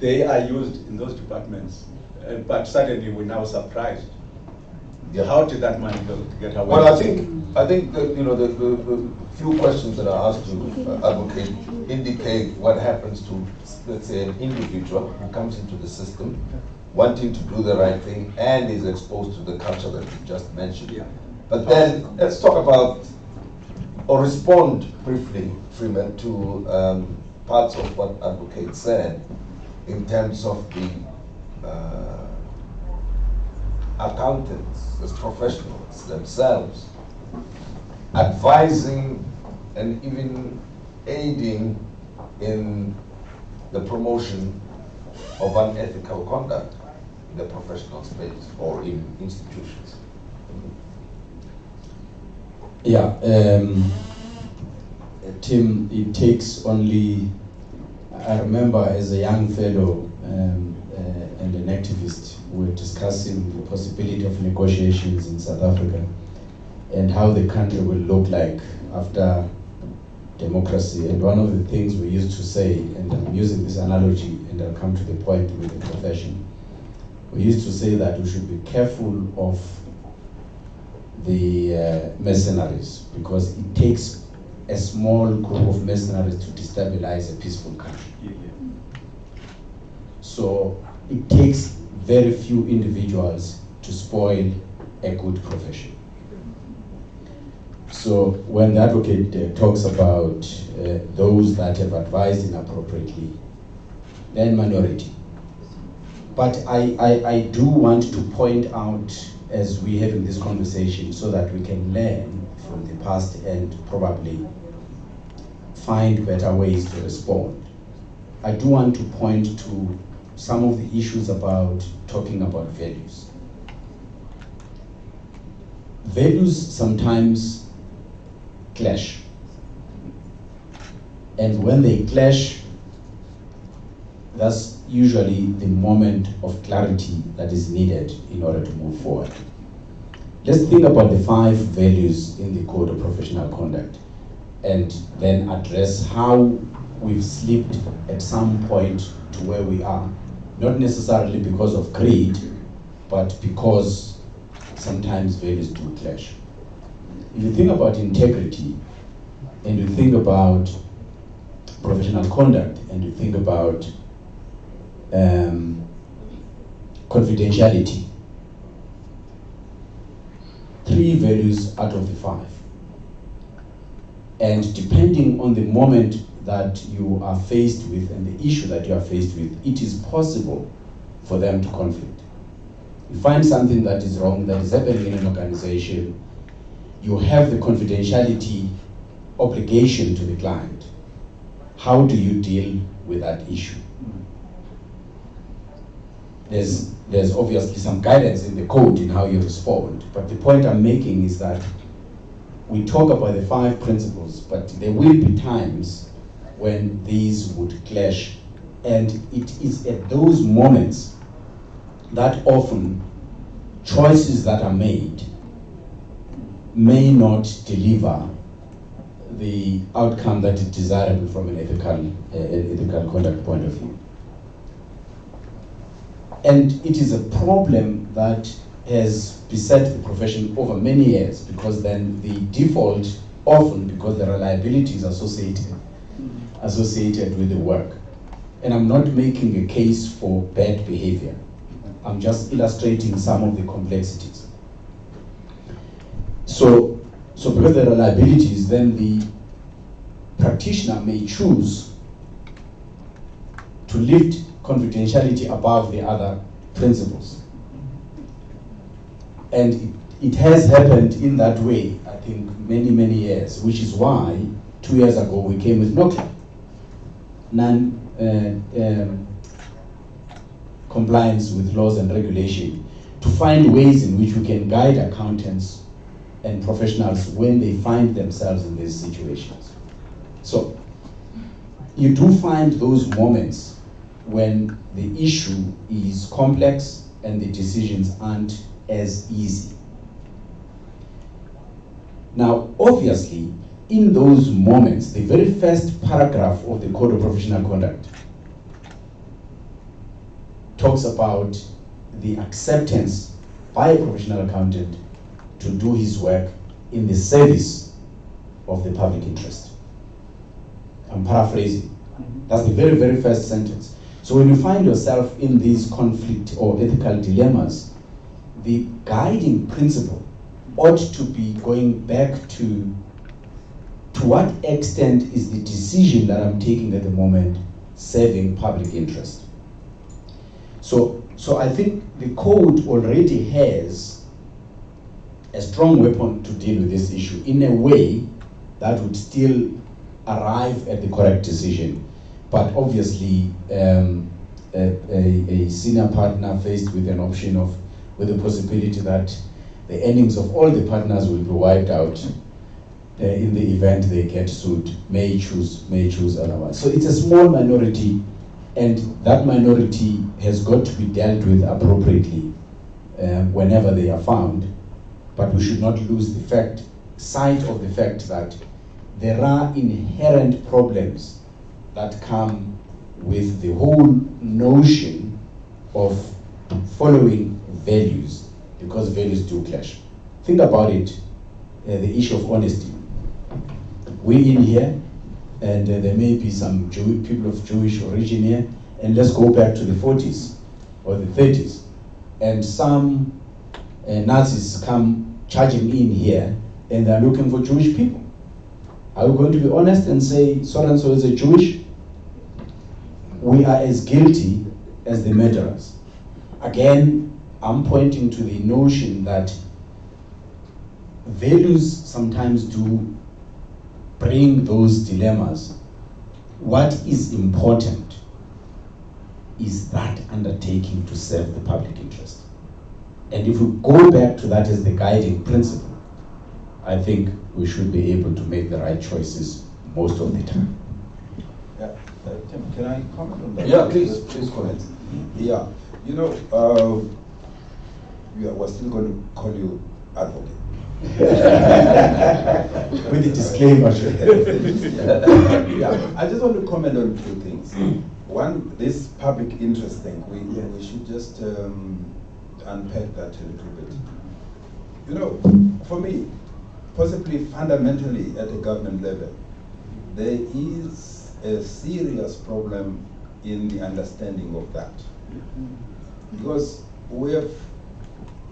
They are used in those departments, but suddenly we're now surprised. Yeah. How did that money get away? Well, I think that, the few questions that I asked you, Advocate, indicate what happens to, let's say, an individual who comes into the system wanting to do the right thing and is exposed to the culture that you just mentioned. Yeah. But then let's talk about, or respond briefly, Freeman, to parts of what Advocate said in terms of the accountants as professionals themselves advising and even aiding in the promotion of unethical conduct in the professional space or in institutions. Yeah, Tim, it takes only, I remember as a young fellow and an activist, we were discussing the possibility of negotiations in South Africa and how the country will look like after democracy. And one of the things we used to say, and I'm using this analogy and I'll come to the point with the profession, we used to say that we should be careful of the mercenaries, because it takes a small group of mercenaries to destabilize a peaceful country. Yeah. So it takes very few individuals to spoil a good profession. So when the advocate talks about those that have advised inappropriately, then minority. But I do want to point out, as we have in this conversation, so that we can learn from the past and probably find better ways to respond. I do want to point to some of the issues about talking about values. Values sometimes clash. And when they clash, that's usually the moment of clarity that is needed in order to move forward. Let's think about the 5 values in the Code of Professional Conduct and then address how we've slipped at some point to where we are. Not necessarily because of greed, but because sometimes values do clash. If you think about integrity, and you think about professional conduct, and you think about confidentiality, 3 values out of the 5. And depending on the moment that you are faced with and the issue that you are faced with, it is possible for them to conflict. You find something that is wrong, that is happening in an organization, you have the confidentiality obligation to the client. How do you deal with that issue? There's obviously some guidance in the code in how you respond, but the point I'm making is that we talk about the 5 principles, but there will be times when these would clash, and it is at those moments that often choices that are made may not deliver the outcome that is desirable from an ethical conduct point of view. And it is a problem that has beset the profession over many years, because then the default, often because the reliability is associated with the work. And I'm not making a case for bad behavior. I'm just illustrating some of the complexities. So because the reliability is, then the practitioner may choose to lift confidentiality above the other principles. And it has happened in that way, I think, many years, which is why 2 years ago we came with NOCLA, compliance with laws and regulation, to find ways in which we can guide accountants and professionals when they find themselves in these situations. So you do find those moments when the issue is complex and the decisions aren't as easy. Now, obviously, in those moments, the very first paragraph of the Code of Professional Conduct talks about the acceptance by a professional accountant to do his work in the service of the public interest. I'm paraphrasing. That's the very first sentence. So when you find yourself in these conflict or ethical dilemmas, the guiding principle ought to be going back to what extent is the decision that I'm taking at the moment serving public interest. So I think the code already has a strong weapon to deal with this issue in a way that would still arrive at the correct decision. But obviously, a senior partner faced with an option of, with the possibility that the earnings of all the partners will be wiped out in the event they get sued, may choose otherwise. So it's a small minority, and that minority has got to be dealt with appropriately whenever they are found. But we should not lose sight of the fact that there are inherent problems that come with the whole notion of following values, because values do clash. Think about it, the issue of honesty. We in here, and there may be some people of Jewish origin here, and let's go back to the 40s or the 30s, and some Nazis come charging in here and they're looking for Jewish people. Are we going to be honest and say so-and-so is a Jewish? We are as guilty as the murderers. Again, I'm pointing to the notion that values sometimes do bring those dilemmas. What is important is that undertaking to serve the public interest. And if we go back to that as the guiding principle, I think we should be able to make the right choices most of the time. Yeah, Tim, can I comment on that? Yeah, please comment. Yeah, you know, we're still going to call you advocate. With the disclaimer. Yeah, I just want to comment on two things. One, this public interest thing, we should just unpack that a little bit. You know, for me, possibly fundamentally at the government level, there is a serious problem in the understanding of that. Because we have,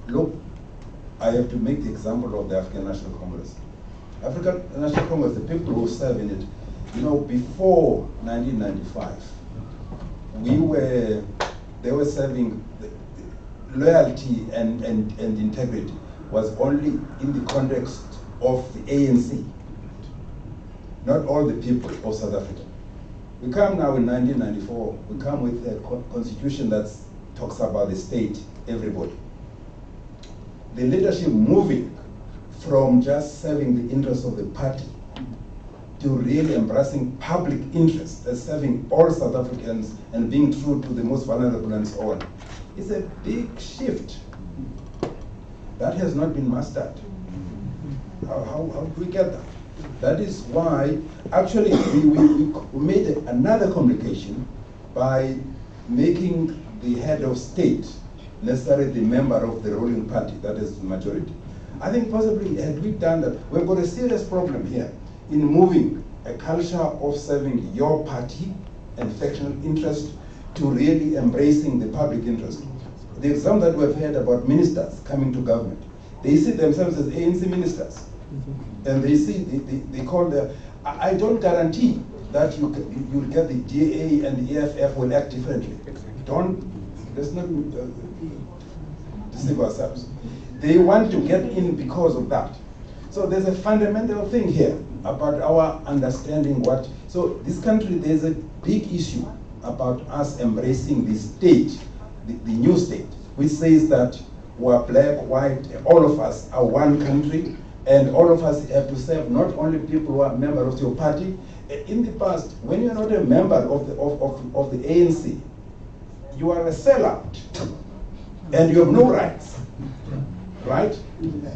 look, I have to make the example of the African National Congress. African National Congress, the people who serve in it, you know, before 1995, they were serving, loyalty and integrity was only in the context of the ANC, not all the people of South Africa. We come now in 1994, we come with a constitution that talks about the state, everybody. The leadership moving from just serving the interests of the party to really embracing public interest as serving all South Africans and being true to the most vulnerable and so on. It's a big shift. That has not been mastered. How do we get that? That is why, actually, we made another complication by making the head of state necessarily the member of the ruling party, that is the majority. I think possibly had we done that, we've got a serious problem here in moving a culture of serving your party and factional interest to really embracing the public interest. The example that we've heard about ministers coming to government, they see themselves as ANC ministers. And they see, they call their, I don't guarantee that you'll get the DA and the EFF will act differently. Let's not deceive ourselves. They want to get in because of that. So there's a fundamental thing here about our understanding what, so this country, there's a big issue about us embracing the state, the new state, which says that we're black, white, all of us are one country, and all of us have to serve not only people who are members of your party. In the past, when you're not a member of the ANC, you are a sellout, and you have no rights, right?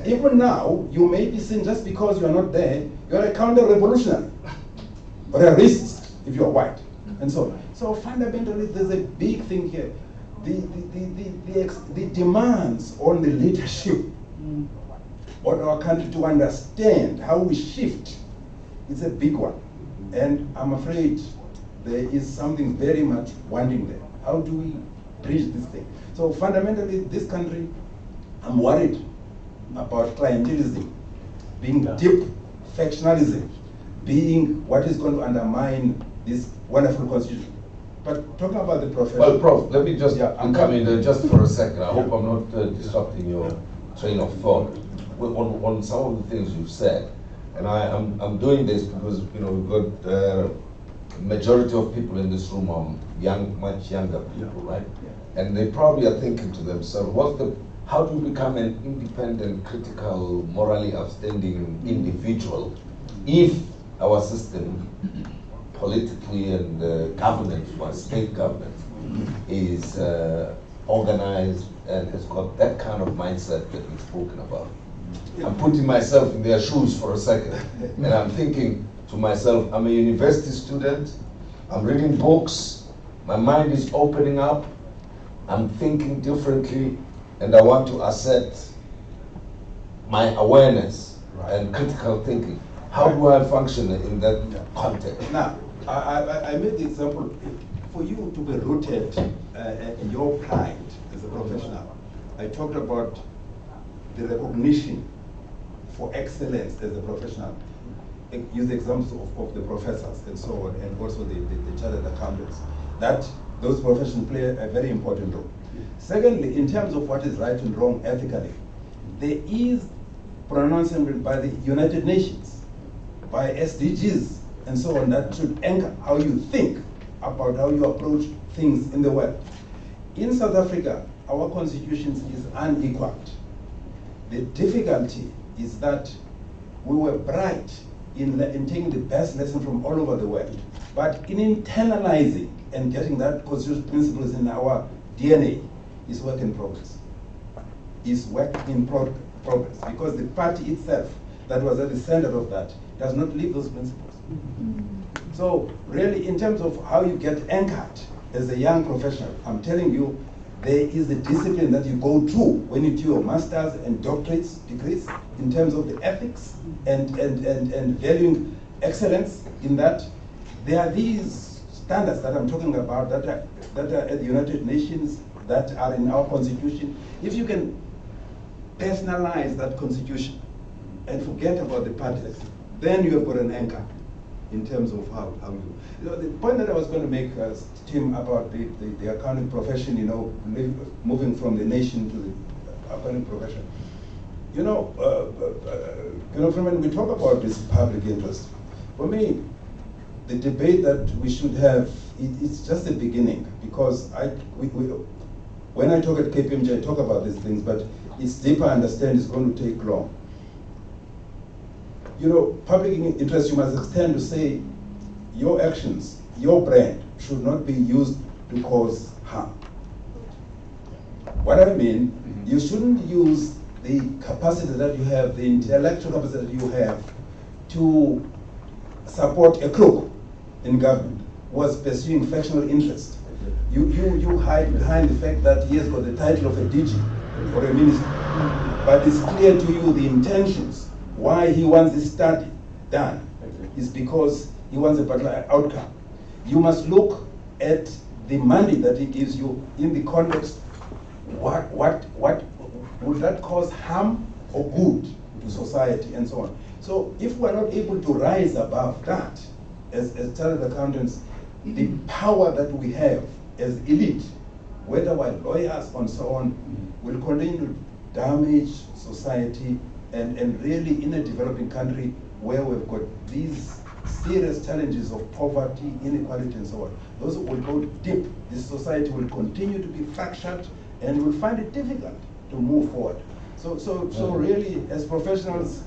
Even now, you may be seen just because you are not there, you are a counter-revolutionary, or a racist if you are white, and so on. So fundamentally, there's a big thing here. The demands on the leadership on our country to understand how we shift is a big one. And I'm afraid there is something very much wanting there. How do we bridge this thing? So fundamentally, this country, I'm worried about clientelism, being deep factionalism, being what is going to undermine this wonderful constitution. But talking about the profession. Well, Prof, let me just come in there just for a second. I hope I'm not disrupting your train of thought on some of the things you've said. And I'm doing this because, you know, we've got majority of people in this room are young, much younger people, right? Yeah. And they probably are thinking to themselves, how do you become an independent, critical, morally upstanding individual if our system, politically and governance, state governance, is organized and has got that kind of mindset that we've spoken about? I'm putting myself in their shoes for a second, and I'm thinking to myself, I'm a university student, I'm reading books, my mind is opening up, I'm thinking differently, and I want to assert my awareness and critical thinking. How do I function in that context? Now, I made the example, for you to be rooted in your pride as a professional. I talked about the recognition for excellence as a professional. Use the examples of the professors and so on, and also the chartered accountants. That those professions play a very important role. Secondly, in terms of what is right and wrong ethically, there is pronouncement by the United Nations, by SDGs, and so on, that should anchor how you think about how you approach things in the world. In South Africa, our constitution is unequaled. The difficulty is that we were bright in taking the best lesson from all over the world, but in internalizing and getting that constitutional principles in our DNA is work in progress. Is work in progress, because the party itself that was at the center of that does not live those principles. So really, in terms of how you get anchored as a young professional, I'm telling you, there is a discipline that you go through when you do your master's and doctorates degrees in terms of the ethics and valuing excellence in that. There are these standards that I'm talking about that are at the United Nations, that are in our constitution. If you can personalize that constitution and forget about the parties, then you have got an anchor in terms of how you know, the point that I was going to make, Tim, about the accounting profession, you know, moving from the nation to the accounting profession. You know, when we talk about this public interest, for me, the debate that we should have, it's just the beginning, because when I talk at KPMG, I talk about these things, but it's deeper, I understand it's going to take long. You know, public interest, you must extend to say your actions, your brand should not be used to cause harm. What I mean, you shouldn't use the capacity that you have, the intellectual capacity that you have to support a crook in government who was pursuing factional interest. You hide behind the fact that he has got the title of a DG or a minister, but it's clear to you the intentions why he wants this study done is because he wants a particular outcome. You must look at the money that he gives you in the context, what would that cause harm or good to society and so on. So if we're not able to rise above that as chartered accountants, the power that we have as elite, whether we're lawyers and so on, will continue to damage society. And really, in a developing country where we've got these serious challenges of poverty, inequality, and so on, those will go deep. This society will continue to be fractured and will find it difficult to move forward. So really, as professionals,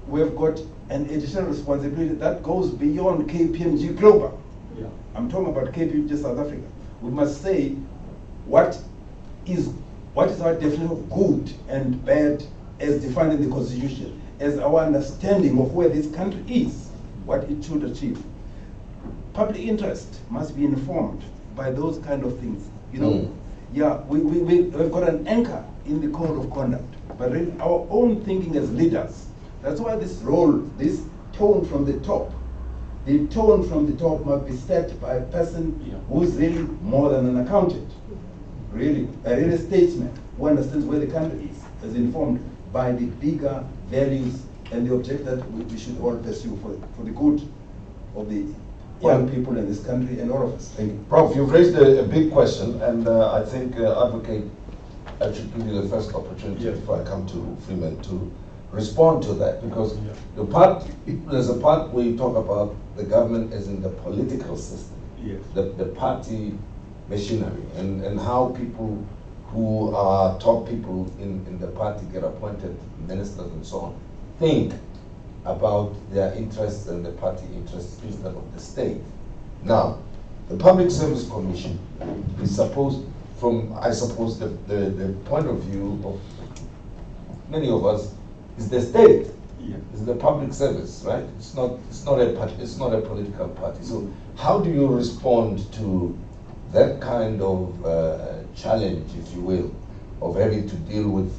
we've got an additional responsibility that goes beyond KPMG Global. Yeah. I'm talking about KPMG South Africa. We must say what is our definition of good and bad as defined in the Constitution, as our understanding of where this country is, what it should achieve. Public interest must be informed by those kind of things. You know, yeah, we've got an anchor in the code of conduct, but really our own thinking as leaders. That's why this tone from the top, the tone from the top must be set by a person who's really more than an accountant, really, a real statesman who understands where the country is, as informed by the bigger values and the object that we should all pursue for the good of the young people in this country and all of us. Thank you. Prof, you've raised a big question, and I think, Advocate, I should give you the first opportunity before I come to Freeman to respond to that, because there's a part where you talk about the government as in the political system, the party machinery, and how people who are top people in the party get appointed ministers and so on, think about their interests and the party interests instead of the state. Now, the Public Service Commission is supposed, from I suppose the point of view of many of us, is the state. It's the public service, right? It's not a political party. So how do you respond to that kind of challenge, if you will, of having to deal with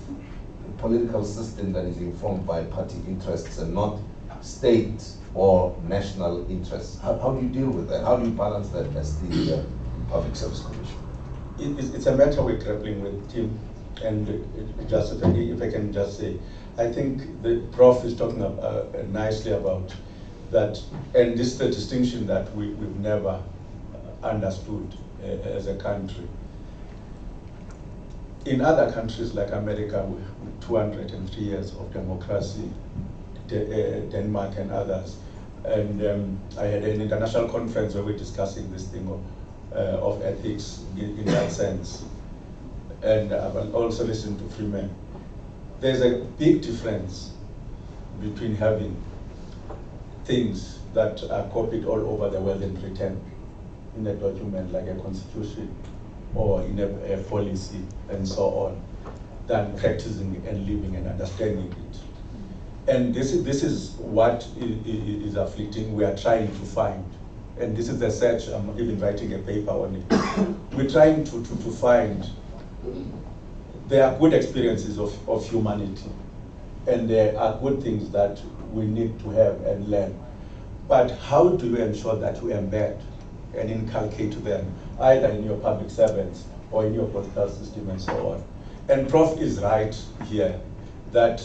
a political system that is informed by party interests and not state or national interests? How do you deal with that? How do you balance that as the Public Service Commission? It's a matter we're grappling with, Tim. And just if I can just say, I think the Prof is talking nicely about that, and this is the distinction that we've never understood as a country. In other countries like America, with 203 years of democracy, Denmark and others, and I had an international conference where we're discussing this thing of ethics in that sense. And I've also listened to Freeman. There's a big difference between having things that are copied all over the world and written in a document like a constitution or in a policy and so on, than practicing and living and understanding it. And this is what is afflicting. We are trying to find, and this is the search. I'm even writing a paper on it. We're trying to find. There are good experiences of humanity, and there are good things that we need to have and learn. But how do you ensure that you embed and inculcate them, either in your public servants or in your political system and so on? And Prof is right here that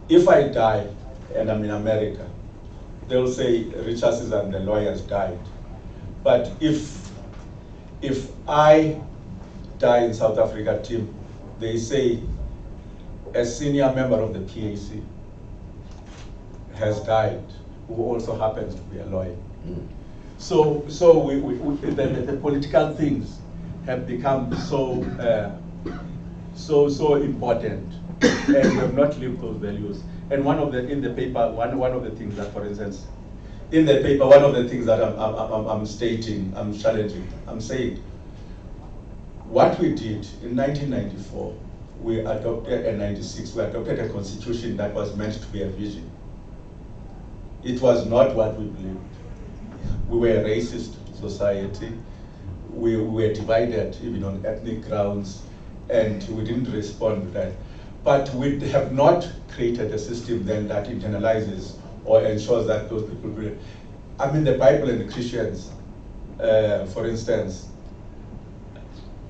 if I die and I'm in America, they'll say Richardson and the lawyers died. But if I die in South Africa, Tim, they say a senior member of the PAC has died, who also happens to be a lawyer. So the political things have become so important, and we have not lived those values. And in the paper, one of the things that, for instance, in the paper, one of the things that I'm stating, I'm challenging, I'm saying, what we did in 1994, we adopted, in 96, we adopted a constitution that was meant to be a vision. It was not what we believed. We were a racist society. We were divided even on ethnic grounds, and we didn't respond to that. But we have not created a system then that internalizes or ensures that those people will. I mean, the Bible and the Christians, for instance,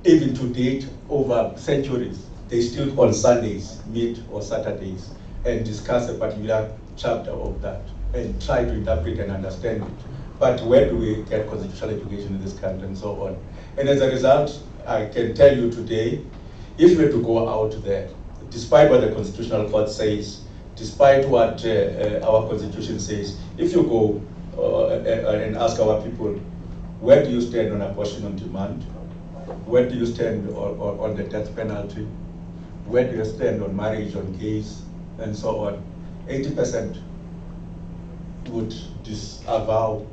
even to date, over centuries, they still on Sundays meet or Saturdays and discuss a particular chapter of that and try to interpret and understand it. But where do we get constitutional education in this country and so on? And as a result, I can tell you today, if we were to go out there, despite what the Constitutional Court says, despite what our Constitution says, if you go and ask our people, where do you stand on abortion on demand? Where do you stand on the death penalty? Where do you stand on marriage on gays and so on? 80% would disavow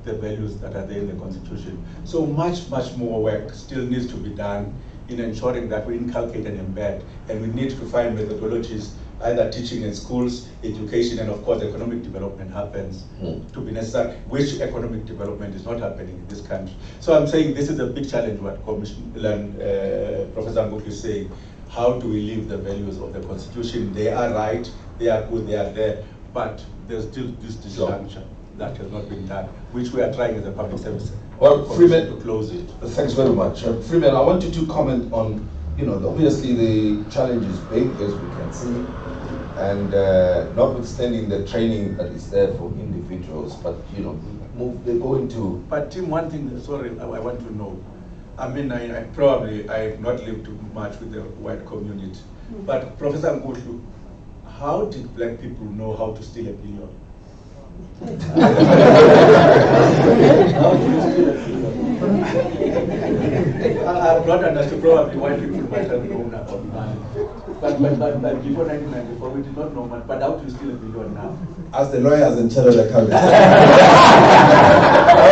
the values that are there in the Constitution. So much more work still needs to be done in ensuring that we inculcate and embed, and we need to find methodologies, either teaching in schools, education, and of course economic development happens to be necessary, which economic development is not happening in this country. So I'm saying this is a big challenge what Professor Nguk is saying. How do we live the values of the Constitution? They are right, they are good, they are there, but there's still this disjunction that has not been done, which we are trying as a public service. Well, Freeman, to close it. Thanks very much. Freeman, I want you to comment on, obviously the challenge is big, as we can see, and notwithstanding the training that is there for individuals, but they go into. But Tim, one thing, sorry, I want to know. I mean, I have not lived too much with the white community, but Professor Ngutlu, how did black people know how to steal $1 billion? I've not understood, probably white people might have known about money. But before 1994, we did not know much. But how do you steal $1 billion now? As the lawyers in charge of the cabinet. I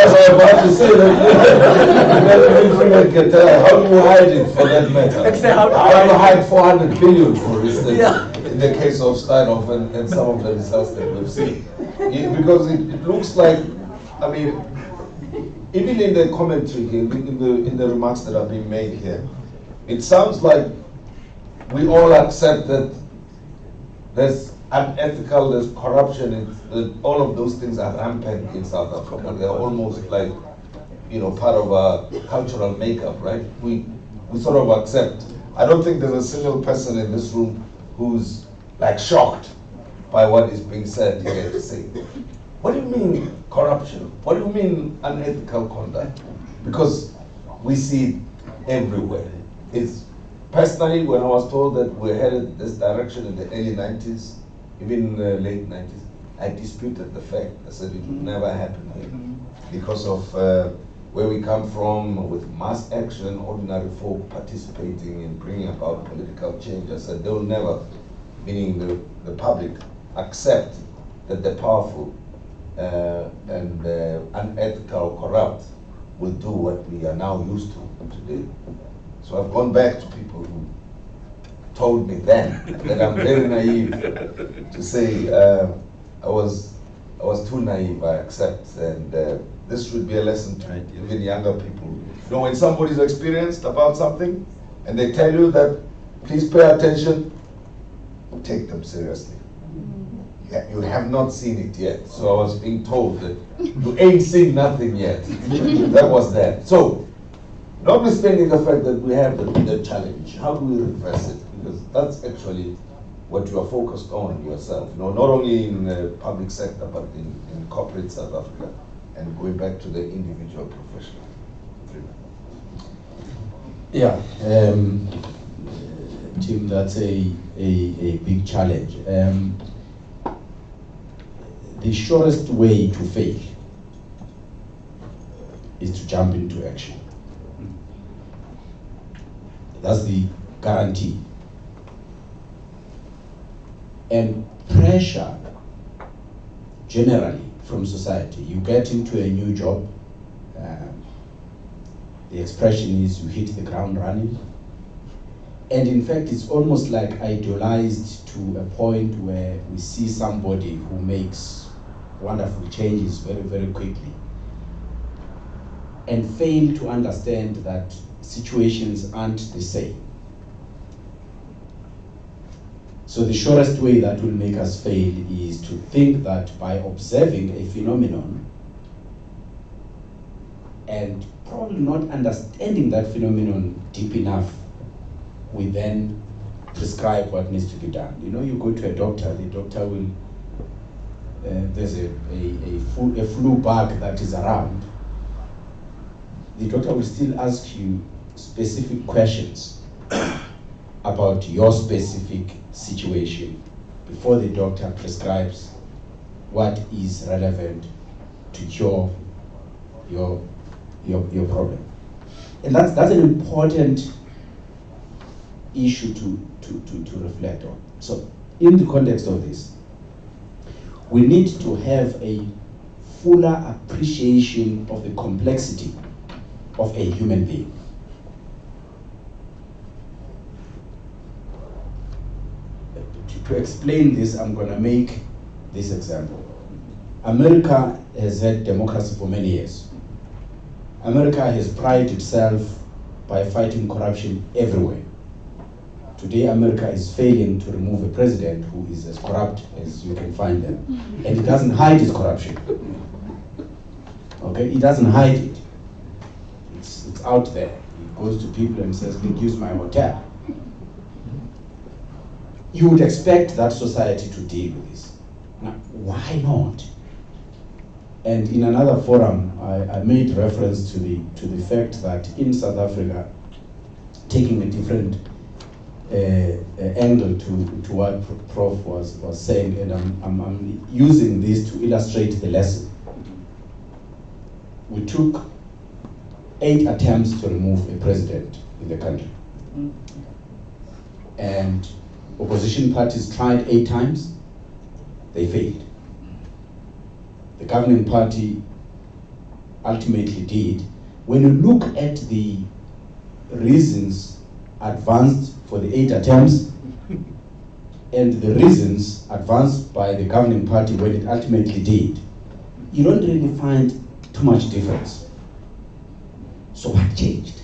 was about to say that. How do you hide it for that matter? How do you hide 400 billion, for instance, in the case of Steinhoff and some of the results that we've seen? Because it looks like, I mean, even in the commentary here, in the remarks that are being made here, it sounds like we all accept that there's unethical, there's corruption, all of those things are rampant in South Africa. They're almost like, part of our cultural makeup, right? We sort of accept. I don't think there's a single person in this room who's like shocked by what is being said here to say. What do you mean corruption? What do you mean unethical conduct? Because we see it everywhere. It's personally, when I was told that we're headed this direction in the early 90s, even late 90s, I disputed the fact. I said it would never happen here because of where we come from with mass action, ordinary folk participating in bringing about political change. I said they'll never, meaning the public, accept that the powerful and unethical, corrupt will do what we are now used to today. So I've gone back to people who told me then that I'm very naive to say I was too naive, I accept, and this should be a lesson to even younger people. You know, when somebody's experienced about something and they tell you that, please pay attention, take them seriously. You have not seen it yet. So I was being told that you ain't seen nothing yet. That was that. So, notwithstanding the fact that we have the challenge, how do we reverse it? Because that's actually what you are focused on yourself. You know, not only in the public sector, but in corporate South Africa, and going back to the individual professional. Yeah, Tim, that's a big challenge. The surest way to fail is to jump into action. That's the guarantee. And pressure, generally, from society. You get into a new job, the expression is you hit the ground running. And in fact, it's almost like idealized to a point where we see somebody who makes wonderful changes very, very quickly and fail to understand that situations aren't the same. So the surest way that will make us fail is to think that by observing a phenomenon and probably not understanding that phenomenon deep enough, we then prescribe what needs to be done. You know, you go to a doctor, the doctor will, there's a flu bug that is around, the doctor will still ask you specific questions about your specific situation before the doctor prescribes what is relevant to cure your problem. And that's an important issue to reflect on. So in the context of this, we need to have a fuller appreciation of the complexity of a human being. To explain this, I'm going to make this example. America has had democracy for many years. America has prided itself by fighting corruption everywhere. Today, America is failing to remove a president who is as corrupt as you can find them. And it doesn't hide its corruption. Okay, it doesn't hide it. It's out there. It goes to people and says, "Please use my hotel." You would expect that society to deal with this. Now, why not? And in another forum, I made reference to the fact that in South Africa, taking a different angle to what Prof was saying, and I'm using this to illustrate the lesson. We took 8 attempts to remove a president in the country. And opposition parties tried 8 times, they failed. The governing party ultimately did. When you look at the reasons advanced for the 8 attempts and the reasons advanced by the governing party when it ultimately did, you don't really find too much difference. So what changed?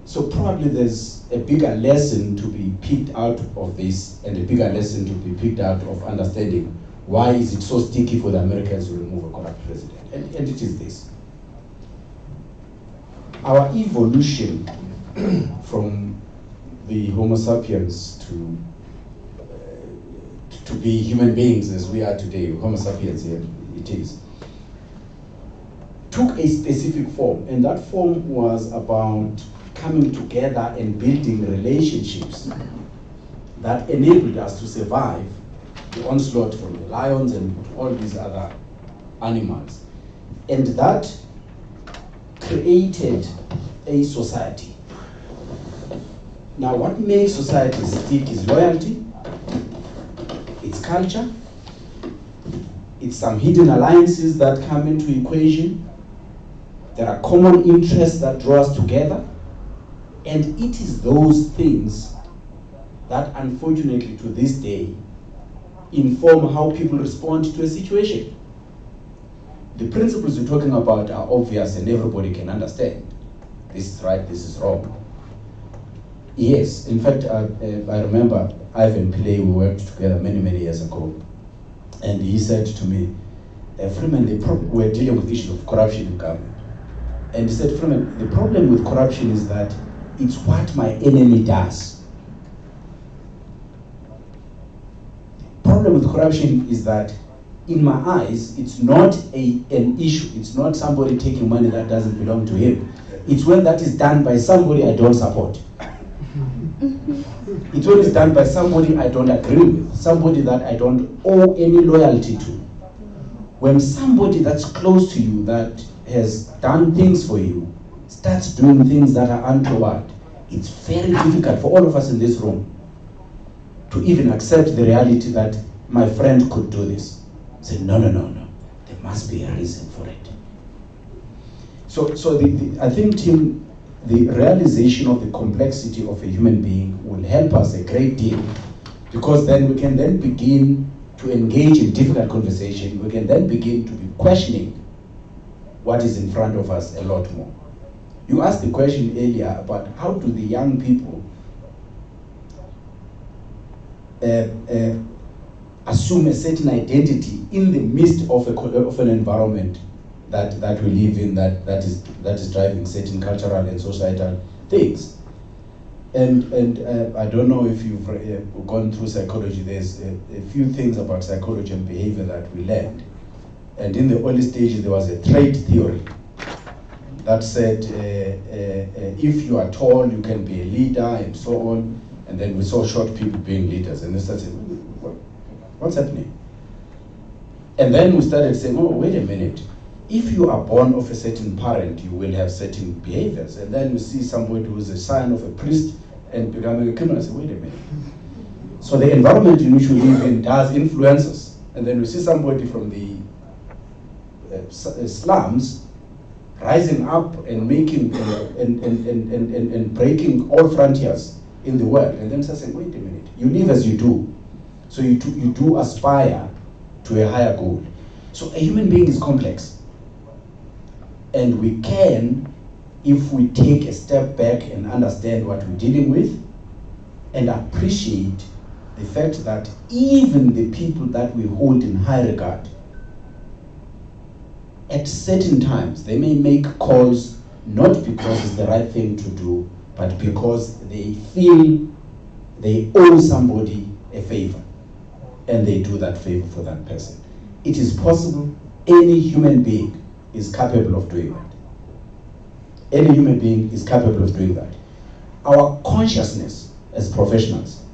So probably there's a bigger lesson to be picked out of this, and a bigger lesson to be picked out of understanding why is it so sticky for the Americans to remove a corrupt president. And it is this. Our evolution from the Homo sapiens to be human beings as we are today, Homo sapiens, yeah, it is, took a specific form, and that form was about coming together and building relationships that enabled us to survive the onslaught from the lions and all these other animals. And that created a society. Now, what makes society stick is loyalty, it's culture, it's some hidden alliances that come into equation, there are common interests that draw us together, and it is those things that unfortunately to this day inform how people respond to a situation. The principles we're talking about are obvious and everybody can understand. This is right, this is wrong. Yes, in fact, I remember Ivan Pillay, we worked together many, many years ago, and he said to me, Freeman, we're dealing with issues of corruption in government. And he said, Freeman, the problem with corruption is that it's what my enemy does. The problem with corruption is that, in my eyes, it's not an issue. It's not somebody taking money that doesn't belong to him. It's when that is done by somebody I don't support. It's when it's done by somebody I don't agree with, somebody that I don't owe any loyalty to. When somebody that's close to you, that has done things for you, starts doing things that are untoward, it's very difficult for all of us in this room to even accept the reality that my friend could do this. Say, no, there must be a reason for it. So I think, Tim, the realization of the complexity of a human being will help us a great deal, because then we can then begin to engage in difficult conversation. We can then begin to be questioning what is in front of us a lot more. You asked the question earlier about how do the young people assume a certain identity in the midst of an environment that we live in, that is driving certain cultural and societal things. And I don't know if you've gone through psychology. There's a few things about psychology and behavior that we learned. And in the early stages, there was a trait theory that said if you are tall, you can be a leader, and so on. And then we saw short people being leaders, and we started saying, what's happening? And then we started saying, oh, wait a minute. If you are born of a certain parent, you will have certain behaviors. And then we see somebody who is a son of a priest and becoming a criminal. I say, wait a minute. So the environment in which we live in does influence us. And then we see somebody from the slums rising up and making and breaking all frontiers in the world. And then start saying, wait a minute. You live as you do. So you do aspire to a higher goal. So a human being is complex. And we can, if we take a step back and understand what we're dealing with, and appreciate the fact that even the people that we hold in high regard, at certain times, they may make calls not because it's the right thing to do, but because they feel they owe somebody a favor, and they do that favor for that person. It is possible. Any human being is capable of doing that. Any human being is capable of doing that. Our consciousness as professionals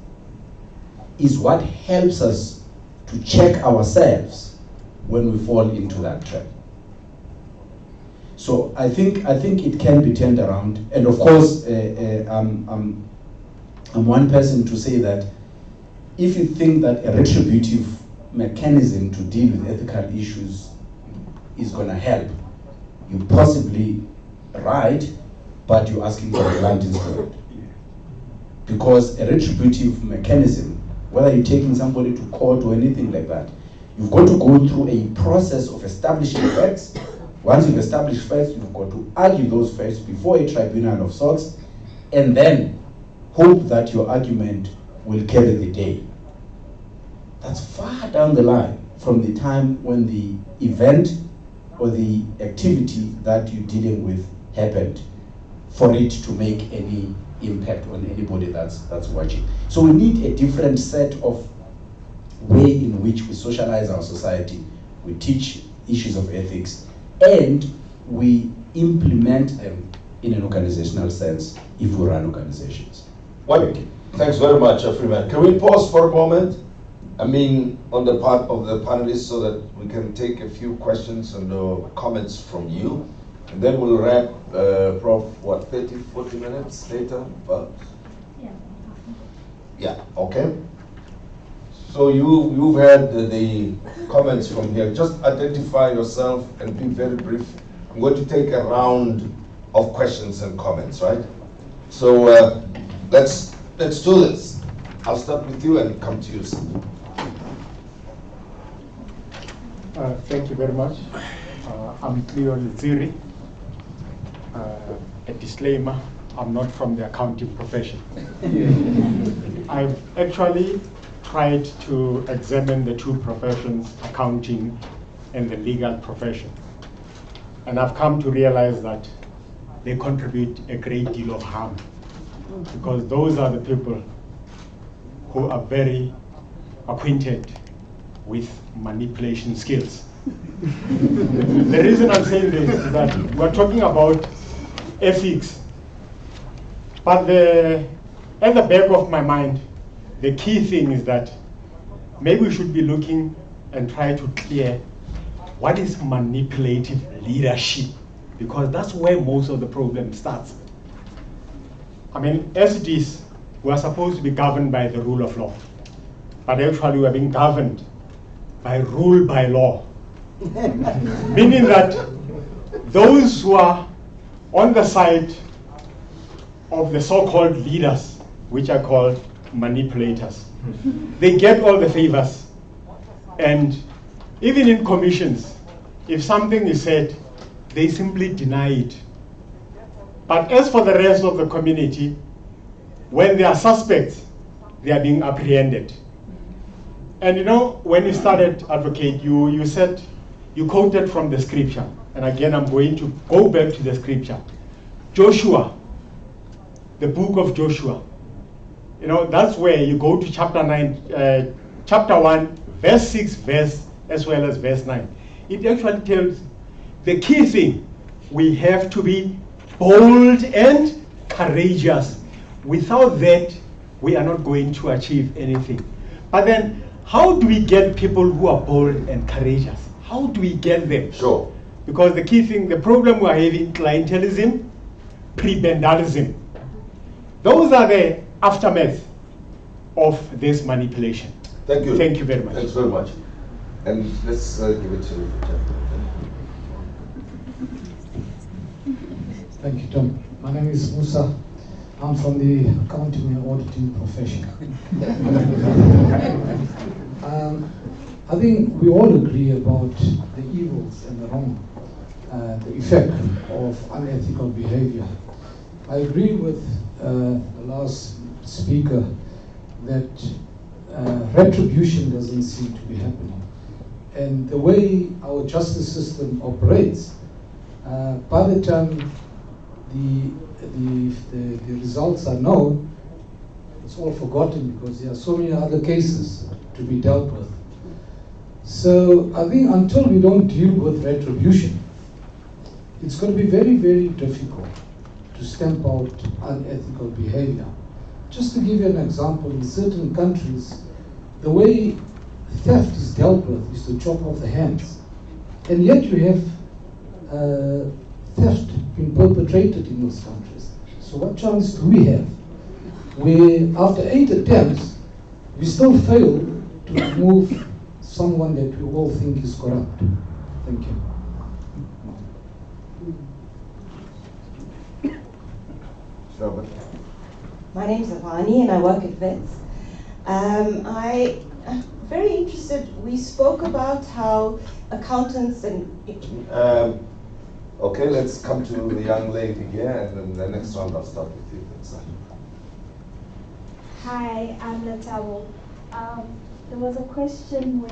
is what helps us to check ourselves when we fall into that trap. So I think it can be turned around. And of course, I'm one person to say that if you think that a retributive mechanism to deal with ethical issues is going to help, you're possibly right, but you're asking for a blunt instrument. Because a retributive mechanism, whether you're taking somebody to court or anything like that, you've got to go through a process of establishing facts. Once you've established facts, you've got to argue those facts before a tribunal of sorts, and then hope that your argument will carry the day. That's far down the line from the time when the event or the activity that you're dealing with happened. for it to make any impact on anybody that's watching. So we need a different set of way in which we socialize our society, we teach issues of ethics, and we implement them in an organizational sense if we run organizations. Well, thanks very much, Freeman. Can we pause for a moment? I mean, on the part of the panelists, so that we can take a few questions and comments from you. And then we'll wrap, Prof, what, 30, 40 minutes later? But yeah, okay. So you've had the comments from here. Just identify yourself and be very brief. I'm going to take a round of questions and comments, right? So let's do this. I'll start with you and come to you. Thank you very much. I'm Cleo Nziri. A disclaimer, I'm not from the accounting profession. I've actually tried to examine the two professions, accounting and the legal profession. And I've come to realize that they contribute a great deal of harm, because those are the people who are very acquainted with manipulation skills. The reason I'm saying this is that we're talking about ethics, but at the back of my mind, the key thing is that maybe we should be looking and try to clear what is manipulative leadership, because that's where most of the problem starts. I mean, as it is, we are supposed to be governed by the rule of law, but actually we are being governed by rule by law. Meaning that those who are on the side of the so-called leaders, which are called manipulators, they get all the favors. And even in commissions, if something is said, they simply deny it. But as for the rest of the community, when they are suspects, they are being apprehended. And you know, when you started, Advocate, you said, you quoted from the scripture. And again, I'm going to go back to the scripture. Joshua, the book of Joshua. You know, that's where you go to chapter 1, verse 6, as well as verse 9. It actually tells the key thing: we have to be bold and courageous. Without that, we are not going to achieve anything. But then, how do we get people who are bold and courageous? How do we get them? Sure. Because the key thing, the problem we are having, clientelism, prebendalism. Those are the aftermath of this manipulation. Thank you. Thank you very much. Thanks very much. And let's give it to Thank you, Tom. My name is Musa. I'm from the accounting and auditing profession. I think we all agree about the evils and the wrong, the effect of unethical behavior. I agree with the last speaker that retribution doesn't seem to be happening. And the way our justice system operates, by the time the results are known, it's all forgotten because there are so many other cases to be dealt with. So I think until we don't deal with retribution, it's going to be very, very difficult to stamp out unethical behavior. Just to give you an example, in certain countries, the way theft is dealt with is to chop off the hands. And yet you have theft being perpetrated in those countries. So what chance do we have? We, after 8 attempts, we still fail to remove someone that we all think is corrupt. Thank you. My name is Avani and I work at Wits. I'm very interested, we spoke about how accountants and... okay, let's come to the young lady here, and then the next round I'll start with you. Hi, I'm Natabo. There was a question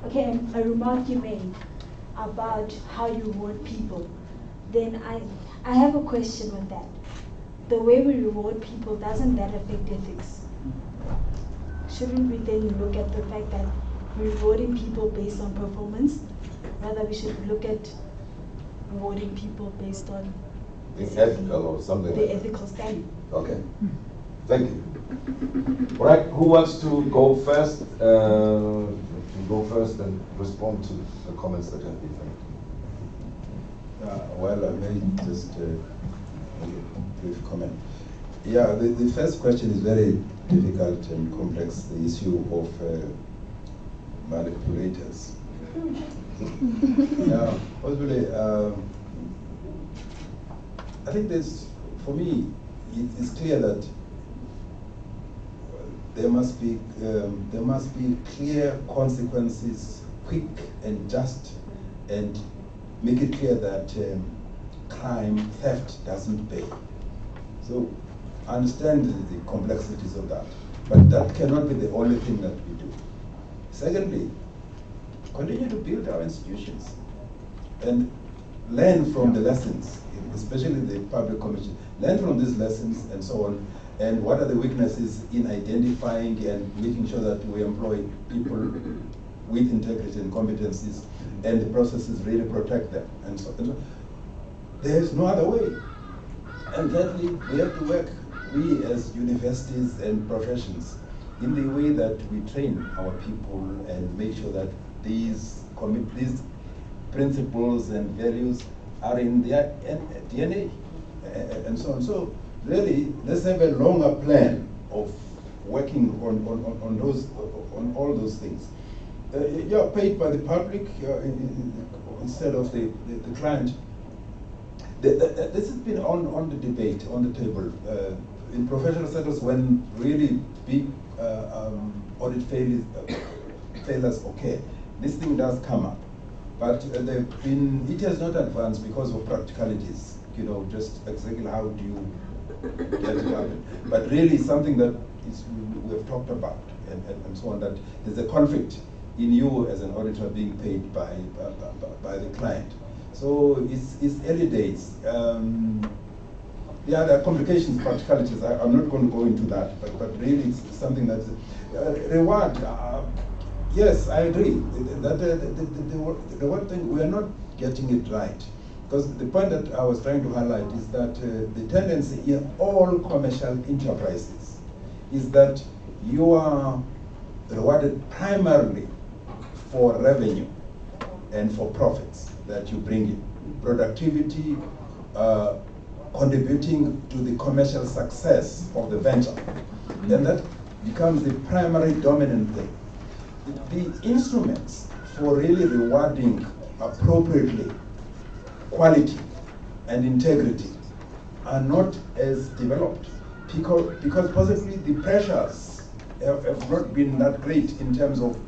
a remark you made about how you reward people. Then I have a question with that. The way we reward people, doesn't that affect ethics? Shouldn't we then look at the fact that we're rewarding people based on performance? Rather, we should look at rewarding people based on Being ethical or something the like that. ethical standard. Okay, thank you. All right, who wants to go first? And respond to the comments that have been made. Well, I may just make a brief comment. Yeah, the first question is very difficult and complex, the issue of manipulators. Yeah, possibly, I think there's, for me, it's clear that there must be clear consequences, quick and just, and make it clear that crime, theft doesn't pay. So I understand the complexities of that, but that cannot be the only thing that we do. Secondly, continue to build our institutions and learn from the lessons, especially the public commission. Learn from these lessons and so on, and what are the weaknesses in identifying and making sure that we employ people with integrity and competencies, and the processes really protect them. And so there is no other way. And thirdly, we have to work, we as universities and professions, in the way that we train our people and make sure that these principles and values are in their DNA and so on. So really, let's have a longer plan of working on all those things. You're paid by the public instead of the client. This has been on the debate, on the table. In professional settings, when really big audit failures occur, this thing does come up. But it has not advanced because of practicalities, just exactly how do you get it happen. But really something that we have talked about and so on, that there's a conflict in you as an auditor being paid by the client. So it's early days. There are complications, practicalities. I'm not going to go into that, but really it's something that's reward. Yes, I agree. That the reward thing, we are not getting it right. Because the point that I was trying to highlight is that the tendency in all commercial enterprises is that you are rewarded primarily for revenue and for profits that you bring in. Productivity, contributing to the commercial success of the venture. Then that becomes the primary dominant thing. The instruments for really rewarding appropriately quality and integrity are not as developed because possibly the pressures have not been that great in terms of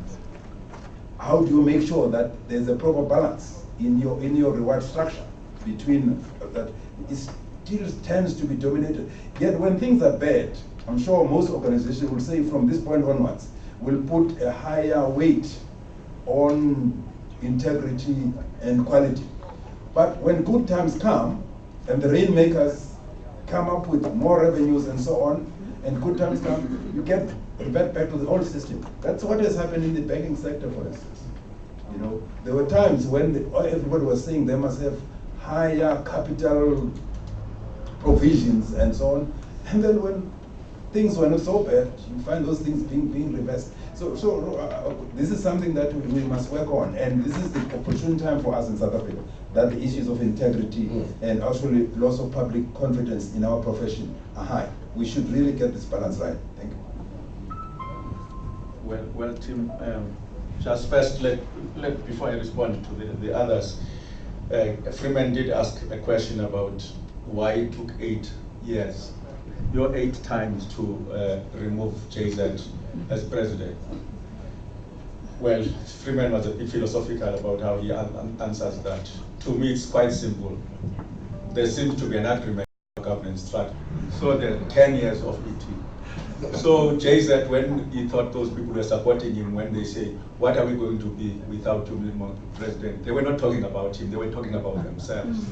how do you make sure that there's a proper balance in your reward structure between that. It still tends to be dominated. Yet when things are bad, I'm sure most organizations will say from this point onwards, we'll put a higher weight on integrity and quality. But when good times come and the rainmakers come up with more revenues and so on, and good times come, you revert back to the old system. That's what has happened in the banking sector, for instance. There were times when everybody was saying they must have higher capital provisions and so on, and then when things were not so bad, you find those things being reversed. So this is something that we must work on, and this is the opportune time for us in South Africa, that the issues of integrity and actually loss of public confidence in our profession are high. We should really get this balance right. Thank you. Well, Tim, just first, before I respond to the others, Freeman did ask a question about why it took 8 years, your 8 times to remove JZ as president. Well, Freeman was a bit philosophical about how he answers that. To me, it's quite simple. There seems to be an agreement on governance strategy. So there are 10 years of ET. So Jay said when he thought those people were supporting him, when they say, what are we going to be without Tumilimo president? They were not talking about him, they were talking about themselves.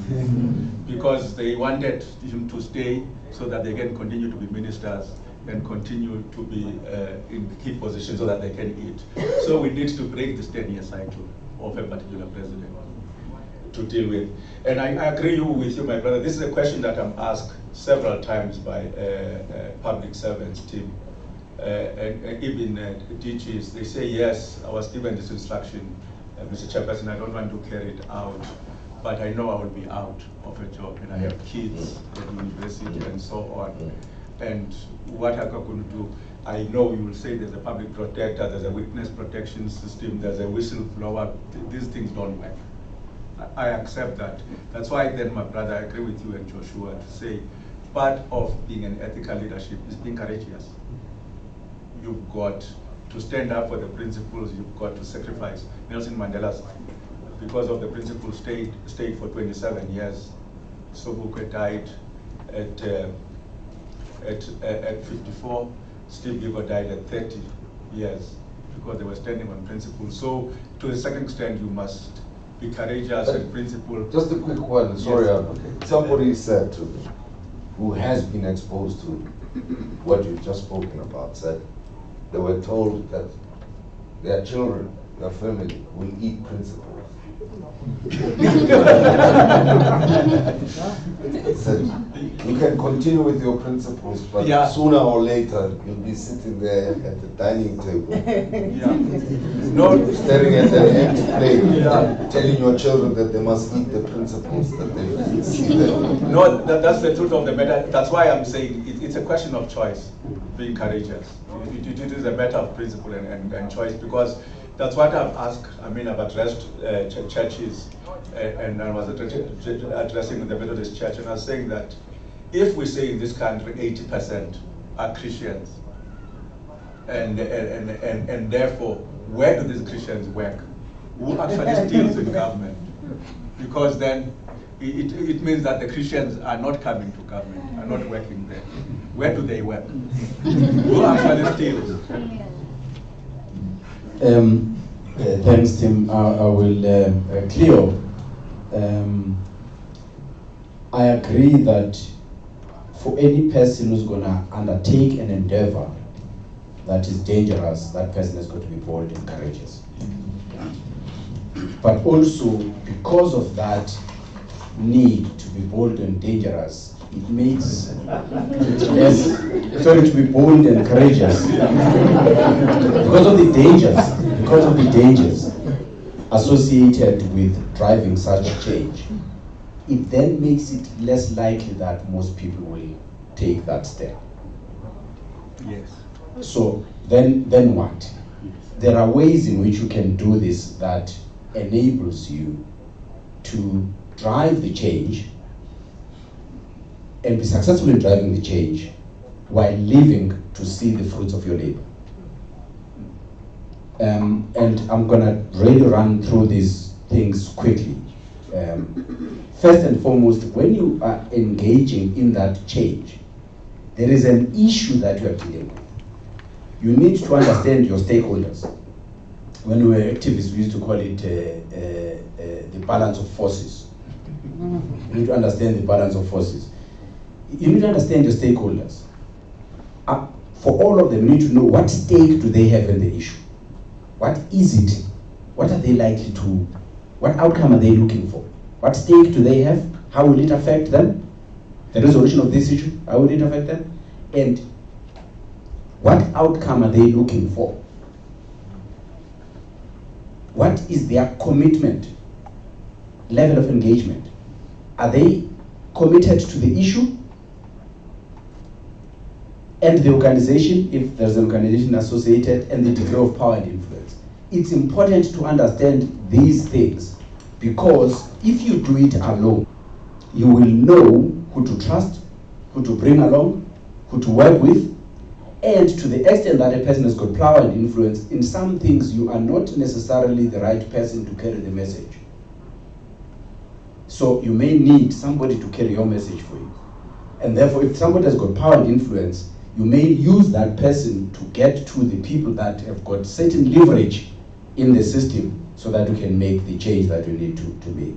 Because they wanted him to stay so that they can continue to be ministers and continue to be in key positions so that they can eat. So we need to break this 10-year cycle of a particular president to deal with. And I agree with you, my brother. This is a question that I'm asked several times by public servants team. And even DGs, they say, yes, I was given this instruction, Mr. Chairperson, I don't want to carry it out, but I know I will be out of a job, and I have kids at university and so on. And what am I going to do? I know you will say there's a public protector, there's a witness protection system, there's a whistleblower. These things don't work. I accept that. That's why then, my brother, I agree with you and Joshua to say part of being an ethical leadership is being courageous. You've got to stand up for the principles, you've got to sacrifice. Nelson Mandela, because of the principles, stayed for 27 years. Sobukwe died at 54. Steve Biko died at 30 years because they were standing on principles. So to a certain extent, you must be courageous and principled. Just a quick one, sorry. Yes. Somebody said to me, who has been exposed to what you've just spoken about, said they were told that their children, their family, will eat principles. Said, you can continue with your principles, but sooner or later you'll be sitting there at the dining table, staring at an empty plate, telling your children that they must eat the principles that they see them. No, that's the truth of the matter. That's why I'm saying it's a question of choice, being courageous. It is a matter of principle and choice, because that's what I've asked. I mean, I've addressed churches, and I was addressing the Methodist Church, and I was saying that if we say in this country 80% are Christians, and therefore, where do these Christians work? Who actually steals in government? Because then it means that the Christians are not coming to government, are not working there. Where do they work? Who actually steals? Thanks, Tim. I will Cleo. I agree that for any person who's going to undertake an endeavor that is dangerous, that person has got to be bold and courageous. But also, because of that need to be bold and dangerous, it makes it less, sorry, to be bold and courageous. Because of the dangers associated with driving such change, it then makes it less likely that most people will take that step. Yes. So then what? There are ways in which you can do this that enables you to drive the change and be successful in driving the change while living to see the fruits of your labor. And I'm gonna really run through these things quickly. First and foremost, when you are engaging in that change, there is an issue that you are dealing with. You need to understand your stakeholders. When we were activists, we used to call it the balance of forces. You need to understand the balance of forces. You need to understand your stakeholders. For all of them, you need to know what stake do they have in the issue. What is it? What are they likely to, what outcome are they looking for? What stake do they have? How will it affect them? The resolution of this issue, how will it affect them? And what outcome are they looking for? What is their commitment, level of engagement? Are they committed to the issue? And the organization, if there's an organization associated, and the degree of power and influence. It's important to understand these things, because if you do it alone, you will know who to trust, who to bring along, who to work with, and to the extent that a person has got power and influence, in some things you are not necessarily the right person to carry the message. So you may need somebody to carry your message for you. And therefore, if somebody has got power and influence, you may use that person to get to the people that have got certain leverage in the system so that you can make the change that you need to make.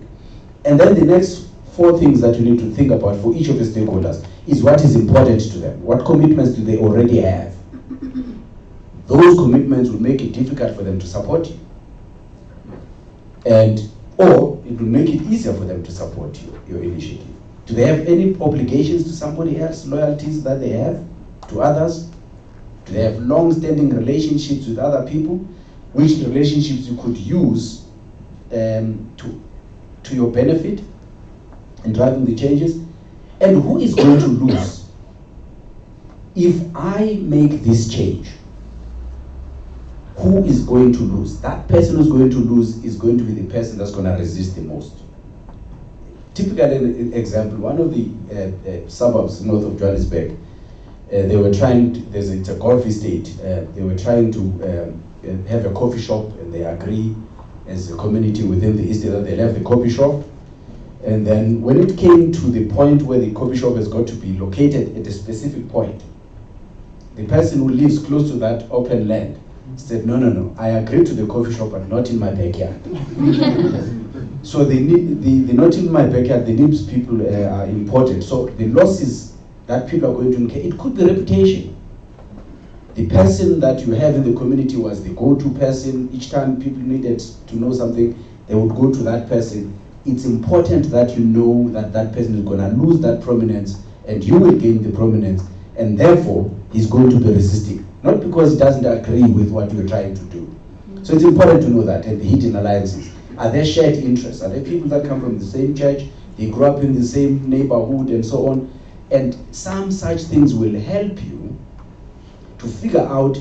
And then the next 4 things that you need to think about for each of the stakeholders is what is important to them. What commitments do they already have? Those commitments will make it difficult for them to support you. Or it will make it easier for them to support your initiative. Do they have any obligations to somebody else, loyalties that they have to others? Do they have long-standing relationships with other people? Which relationships you could use to your benefit in driving the changes? And who is going to lose if I make this change? Who is going to lose? That person who's going to lose is going to be the person that's going to resist the most. Typically, an example, one of the suburbs north of Johannesburg, they were trying to, it's a golf estate, they were trying to have a coffee shop, and they agree as a community within the estate that they'll have the coffee shop. And then when it came to the point where the coffee shop has got to be located at a specific point, the person who lives close to that open land said, no, I agree to the coffee shop, but not in my backyard. So the not in my backyard, the NIBS people are important. So the losses that people are going to incur, it could be reputation. The person that you have in the community was the go-to person. Each time people needed to know something, they would go to that person. It's important that you know that that person is going to lose that prominence, and you will gain the prominence, and therefore he's going to be resisting. Not because he doesn't agree with what you're trying to do. So it's important to know that, and the hidden alliances. Are there shared interests? Are there people that come from the same church, they grew up in the same neighborhood, and so on? And some such things will help you to figure out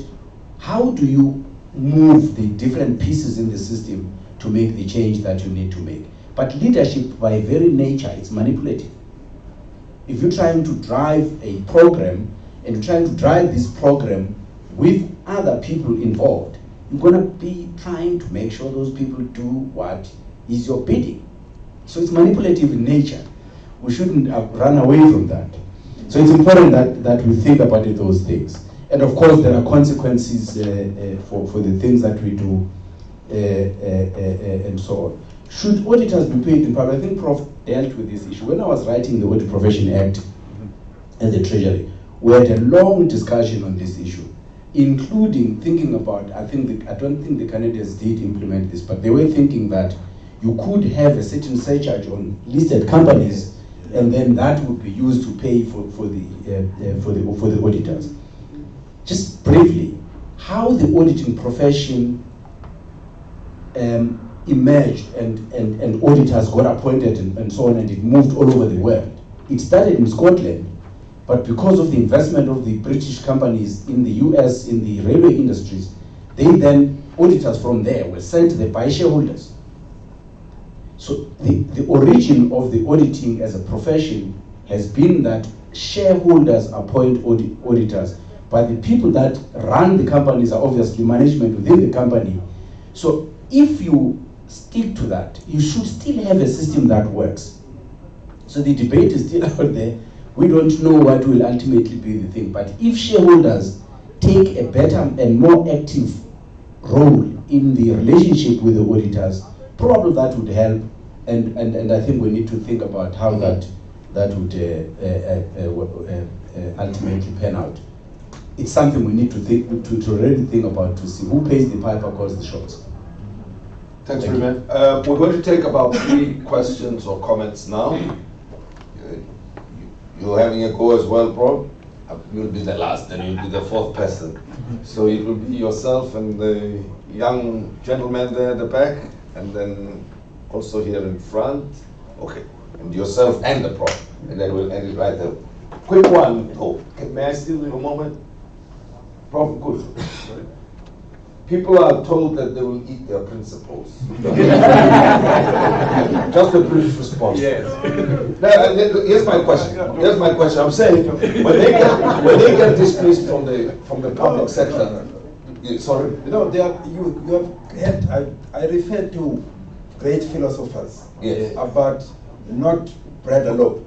how do you move the different pieces in the system to make the change that you need to make. But leadership, by very nature, is manipulative. If you're trying to drive a program, and you're trying to drive this program with other people involved, you're going to be trying to make sure those people do what is your bidding. So it's manipulative in nature. We shouldn't run away from that. So it's important that we think about those things. And of course, there are consequences for the things that we do, and so on. Should auditors be paid in public? I think Prof dealt with this issue. When I was writing the Audit Profession Act and the Treasury, we had a long discussion on this issue, including thinking about, I don't think the Canadians did implement this, but they were thinking that you could have a certain surcharge on listed companies, and then that would be used to pay for the auditors. Just briefly, how the auditing profession emerged and auditors got appointed and so on, and it moved all over the world. It started in Scotland, but because of the investment of the British companies in the US in the railway industries, auditors from there were sent there by shareholders. So the origin of the auditing as a profession has been that shareholders appoint auditors, but the people that run the companies are obviously management within the company. So if you stick to that, you should still have a system that works. So the debate is still out there. We don't know what will ultimately be the thing, but if shareholders take a better and more active role in the relationship with the auditors, probably that would help, and I think we need to think about how that would ultimately pan out. It's something we need to really think about, to see who pays the piper calls the shots. Thanks very much. We're going to take about 3 questions or comments now. You're having a go as well, Prof. You'll be the last, and you'll be the 4th person. So it will be yourself and the young gentleman there at the back, and then also here in front. Okay, and yourself and the Prof. And then we'll end it right there. Quick one, though. May I steal you a moment? Prof, good. People are told that they will eat their principles. Just a brief response. Yes. Now, here's my question. I'm saying when they get dismissed from the public sector. Sorry. You know, you have had. I refer to great philosophers. Yes. About not bread alone.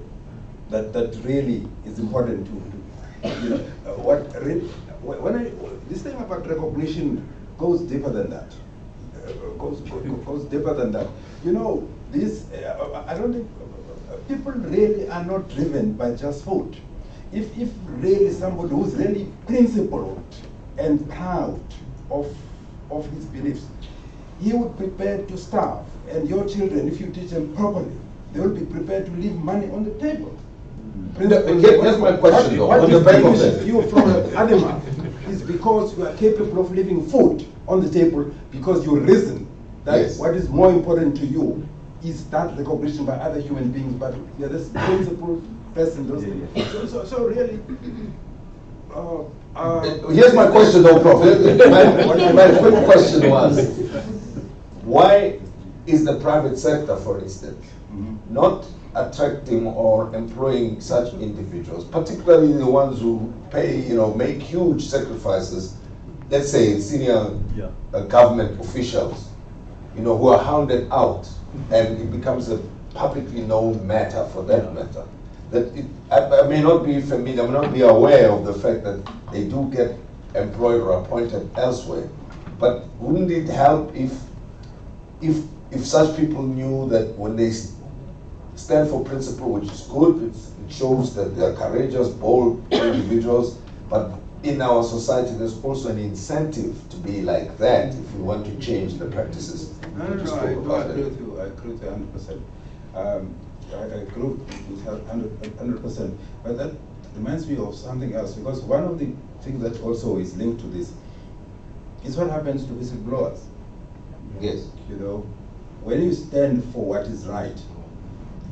That really is important to You know, this thing about recognition goes deeper than that. Goes deeper than that. You know, I don't think people really are not driven by just food. If really somebody who's really principled and proud of his beliefs, he would be prepared to starve. And your children, if you teach them properly, they will be prepared to leave money on the table. Here's my question though, What on the back of distinguishes that. you from an animal is because you are capable of leaving food on the table because you reason that Yes. what is more important to you is that recognition by other human beings, but you're this principled person. So really, Here's my question though, Prof. My quick question was, why is the private sector, for instance, not attracting or employing such individuals, particularly the ones who make huge sacrifices, let's say senior government officials, who are hounded out, and it becomes a publicly known matter for that matter. That I may not be familiar, I may not be aware of the fact that they do get employed or appointed elsewhere, but wouldn't it help if such people knew that when they stand for principle, which is good, it shows that they are courageous, bold individuals, but in our society there's also an incentive to be like that if we want to change the practices. No, I agree with you. I agree with you 100%. I agree with 100%. But that reminds me of something else, because one of the things that also is linked to this is what happens to whistleblowers. Yes. When you stand for what is right,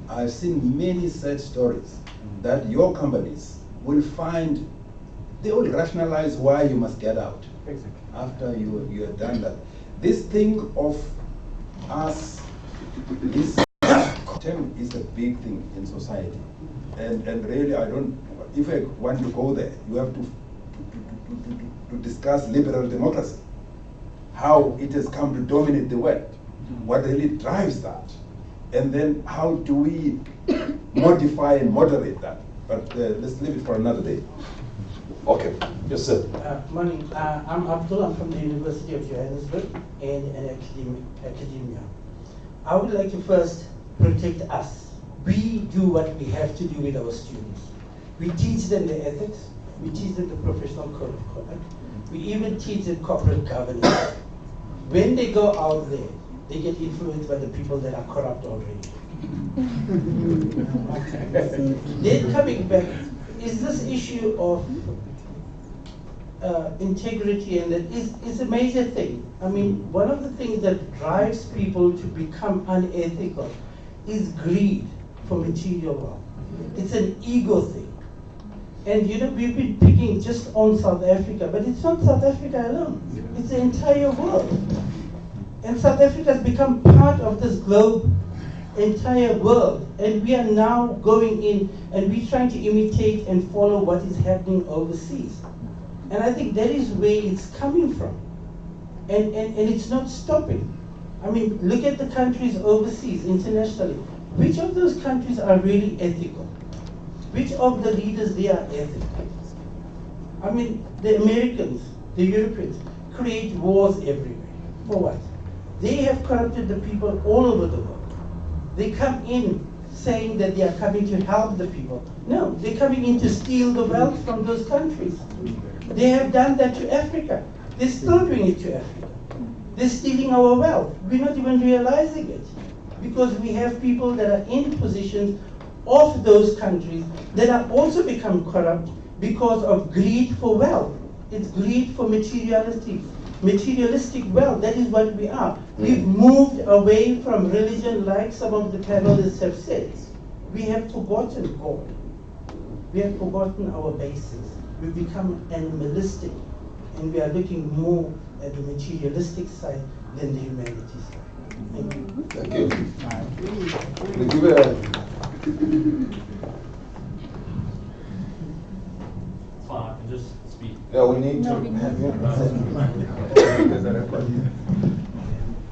I've seen many such stories that your companies will find, they will rationalize why you must get out. Exactly. After you have done that. This thing of us, this term is a big thing in society. And really, if I want to go there, you have to discuss liberal democracy, how it has come to dominate the world, what really drives that, and then how do we modify and moderate that. But let's leave it for another day. Okay, yes sir. Morning, I'm Abdul, I'm from the University of Johannesburg and academia. I would like to first protect us. We do what we have to do with our students. We teach them the ethics, we teach them the professional code of conduct, we even teach them corporate governance. When they go out there, they get influenced by the people that are corrupt already. Then coming back, is this issue of integrity, and that is a major thing. I mean, one of the things that drives people to become unethical is greed for material wealth. It's an ego thing. And we've been picking just on South Africa, but it's not South Africa alone. It's the entire world. And South Africa has become part of this globe, entire world. And we are now going in and we're trying to imitate and follow what is happening overseas. And I think that is where it's coming from. And it's not stopping. I mean, look at the countries overseas, internationally. Which of those countries are really ethical? Which of the leaders there are ethical? I mean, the Americans, the Europeans, create wars everywhere. For what? They have corrupted the people all over the world. They come in saying that they are coming to help the people. No, they're coming in to steal the wealth from those countries. They have done that to Africa. They're still doing it to Africa. They're stealing our wealth. We're not even realizing it. Because we have people that are in positions of those countries that have also become corrupt because of greed for wealth. It's greed for materialistic wealth. That is what we are. We've moved away from religion, like some of the panelists have said. We have forgotten God. We have forgotten our basis. We've become animalistic, and we are looking more at the materialistic side than the humanity side. Thank you. Thank you. We give I can just speak. Yeah, we need to.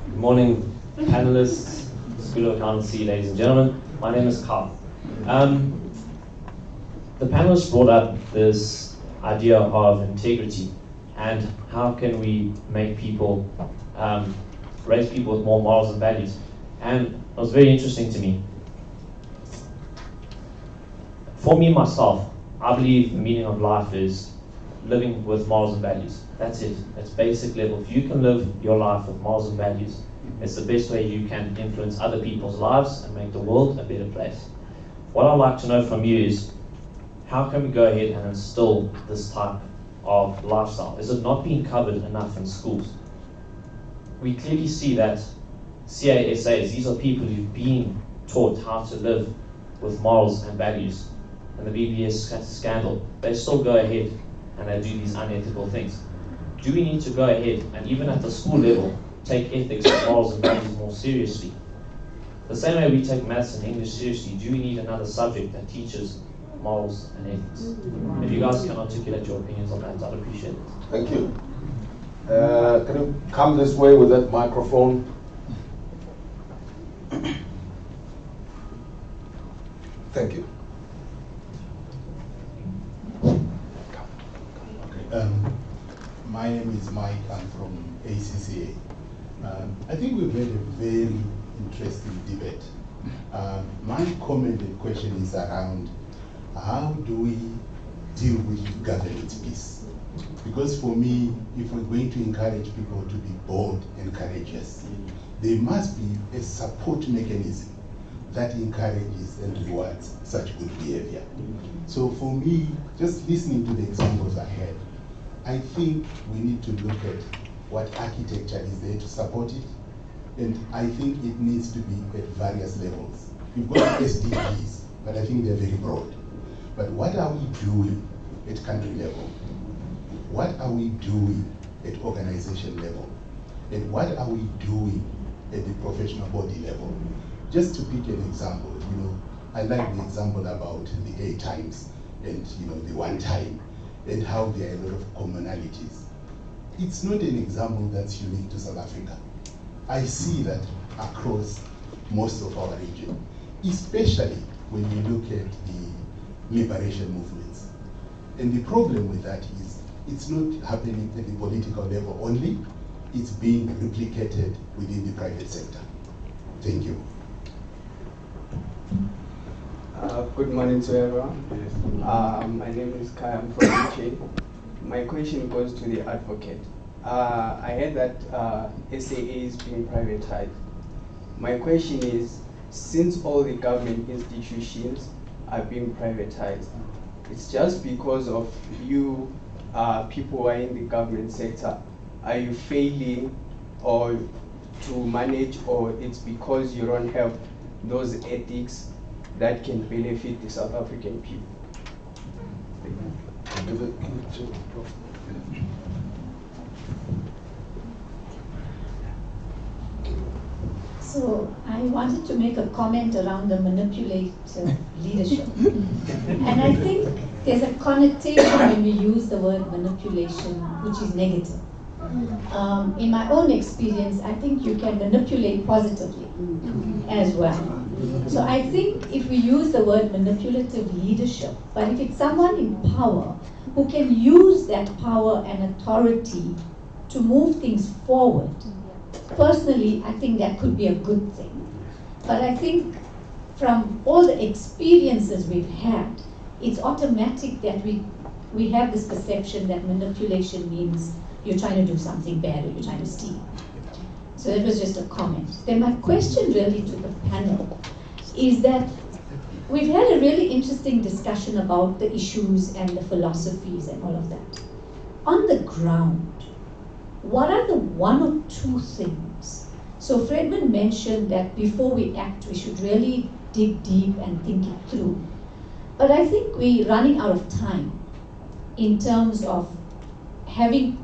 Good morning, panelists, School of Accountancy, ladies and gentlemen. My name is Carl. The the panelists brought up this idea of integrity and how can we make people, raise people with more morals and values. And it was very interesting to me. For me, myself, I believe the meaning of life is living with morals and values. That's it. It's basic level. If you can live your life with morals and values, it's the best way you can influence other people's lives and make the world a better place. What I'd like to know from you is, how can we go ahead and instill this type of lifestyle? Is it not being covered enough in schools? We clearly see that CASAs, these are people who've been taught how to live with morals and values. And the BBS scandal, they still go ahead and they do these unethical things. Do we need to go ahead and even at the school level take ethics and morals and values more seriously? The same way we take maths and English seriously, do we need another subject that teaches morals and ethics? If you guys can articulate your opinions on that, I'd appreciate it. Thank you. Can you come this way with that microphone? Thank you. My name is Mike. I'm from ACCA. I think we've had a very interesting debate. My comment and question is around how do we deal with governance piece? Because for me, if we're going to encourage people to be bold and courageous, there must be a support mechanism that encourages and rewards such good behavior. So for me, just listening to the examples I had, I think we need to look at what architecture is there to support it, and I think it needs to be at various levels. We've got SDGs, but I think they're very broad. But what are we doing at country level? What are we doing at organization level? And what are we doing at the professional body level? Just to pick an example, I like the example about the 8 times and the 1 time and how there are a lot of commonalities. It's not an example that's unique to South Africa. I see that across most of our region, especially when you look at the liberation movements. And the problem with that is it's not happening at the political level only, it's being replicated within the private sector. Thank you. Good morning to everyone. My name is Kai, I'm from UK. My question goes to the advocate. I heard that SAA is being privatized. My question is, since all the government institutions are being privatized, it's just because of you people who are in the government sector, are you failing or to manage, or it's because you don't have those ethics that can benefit the South African people? So I wanted to make a comment around the manipulative leadership. And I think there's a connotation when we use the word manipulation, which is negative. In my own experience, I think you can manipulate positively as well. So I think if we use the word manipulative leadership, but if it's someone in power who can use that power and authority to move things forward, personally, I think that could be a good thing. But I think from all the experiences we've had, it's automatic that we have this perception that manipulation means you're trying to do something bad or you're trying to steal. So that was just a comment. Then my question really to the panel is that we've had a really interesting discussion about the issues and the philosophies and all of that. On the ground, what are the 1 or 2 things? So Fredman mentioned that before we act, we should really dig deep and think it through. But I think we're running out of time in terms of having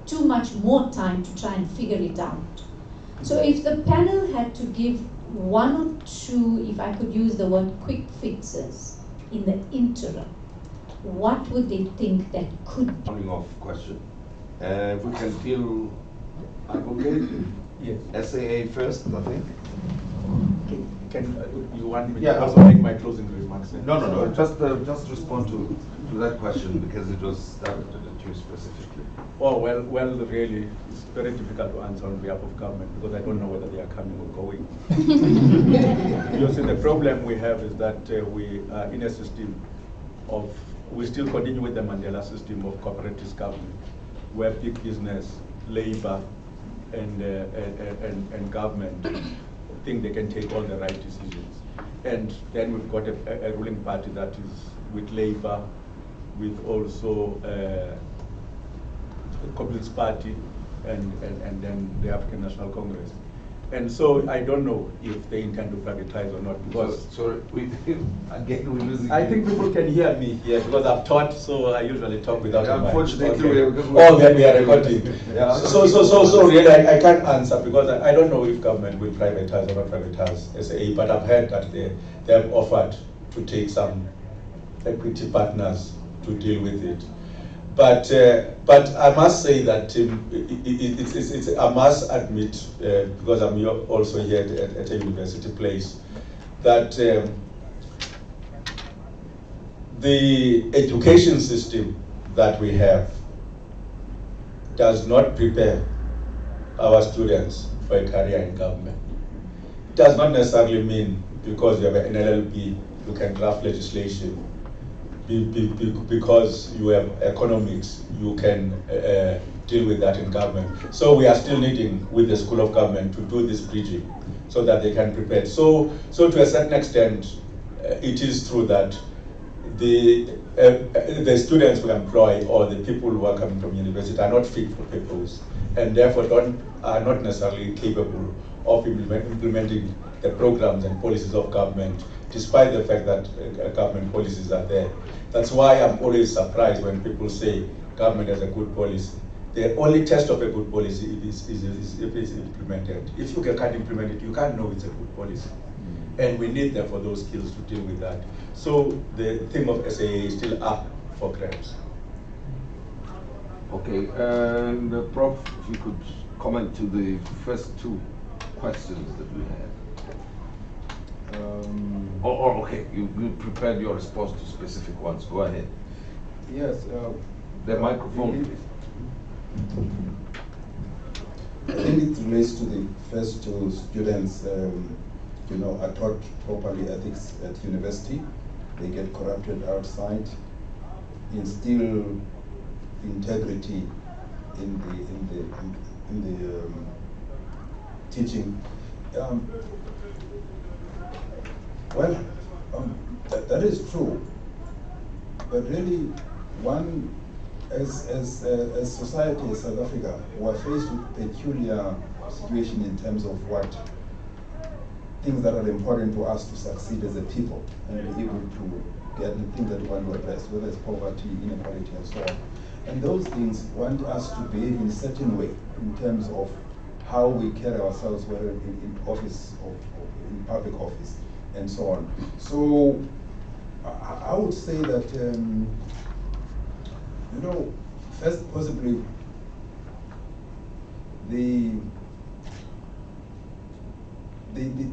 too much more time to try and figure it out. So if the panel had to give 1 or 2, if I could use the word quick fixes in the interim, what would they think that could be? Coming off question. If we can feel advocate, yes. SAA first, I think. you want me Yeah, to also make my closing remarks? No. Just respond to that question because it was directed at you specifically. Oh, well, really, it's very difficult to answer on behalf of government because I don't know whether they are coming or going. You see, the problem we have is that we are in a system of, we still continue with the Mandela system of cooperative government, where big business, labor, and government think they can take all the right decisions. And then we've got a ruling party that is with labor, with also the Communist Party, and then the African National Congress. And so I don't know if they intend to privatize or not, because again we're losing. I think people can hear me here because I've taught, so I usually talk without a mic. Unfortunately, then we are recording. Yeah. So really I can't answer because I don't know if government will privatize or not privatize SAA, but I've heard that they have offered to take some equity partners to deal with it. But I must say that I must admit, because I'm also here at a university place, that the education system that we have does not prepare our students for a career in government. It does not necessarily mean because you have an LLB, you can draft legislation. Because you have economics, you can deal with that in government. So we are still needing, with the School of Government, to do this bridging so that they can prepare. So to a certain extent, it is true that the students we employ or the people who are coming from university are not fit for purpose, and therefore are not necessarily capable of implementing the programs and policies of government, despite the fact that government policies are there. That's why I'm always surprised when people say government has a good policy. The only test of a good policy is if it's implemented. If you can't implement it, you can't know it's a good policy. And we need therefore those skills to deal with that. So the theme of SAA is still up for grabs. Okay, and Prof, if you could comment to the first two questions that we had. Okay, you prepared your response to specific ones. Go ahead. Yes. The microphone, please. I think it relates to the first two students, are taught properly ethics at university. They get corrupted outside. Instill integrity in the teaching. That is true, but really, as society, as South Africa, we are faced with peculiar situation in terms of what things that are important to us to succeed as a people and be able to get the things that we want to address, whether it's poverty, inequality, and so on. And those things want us to behave in a certain way in terms of how we carry ourselves, whether in office or in public office, and so on. So I would say that, first possibly the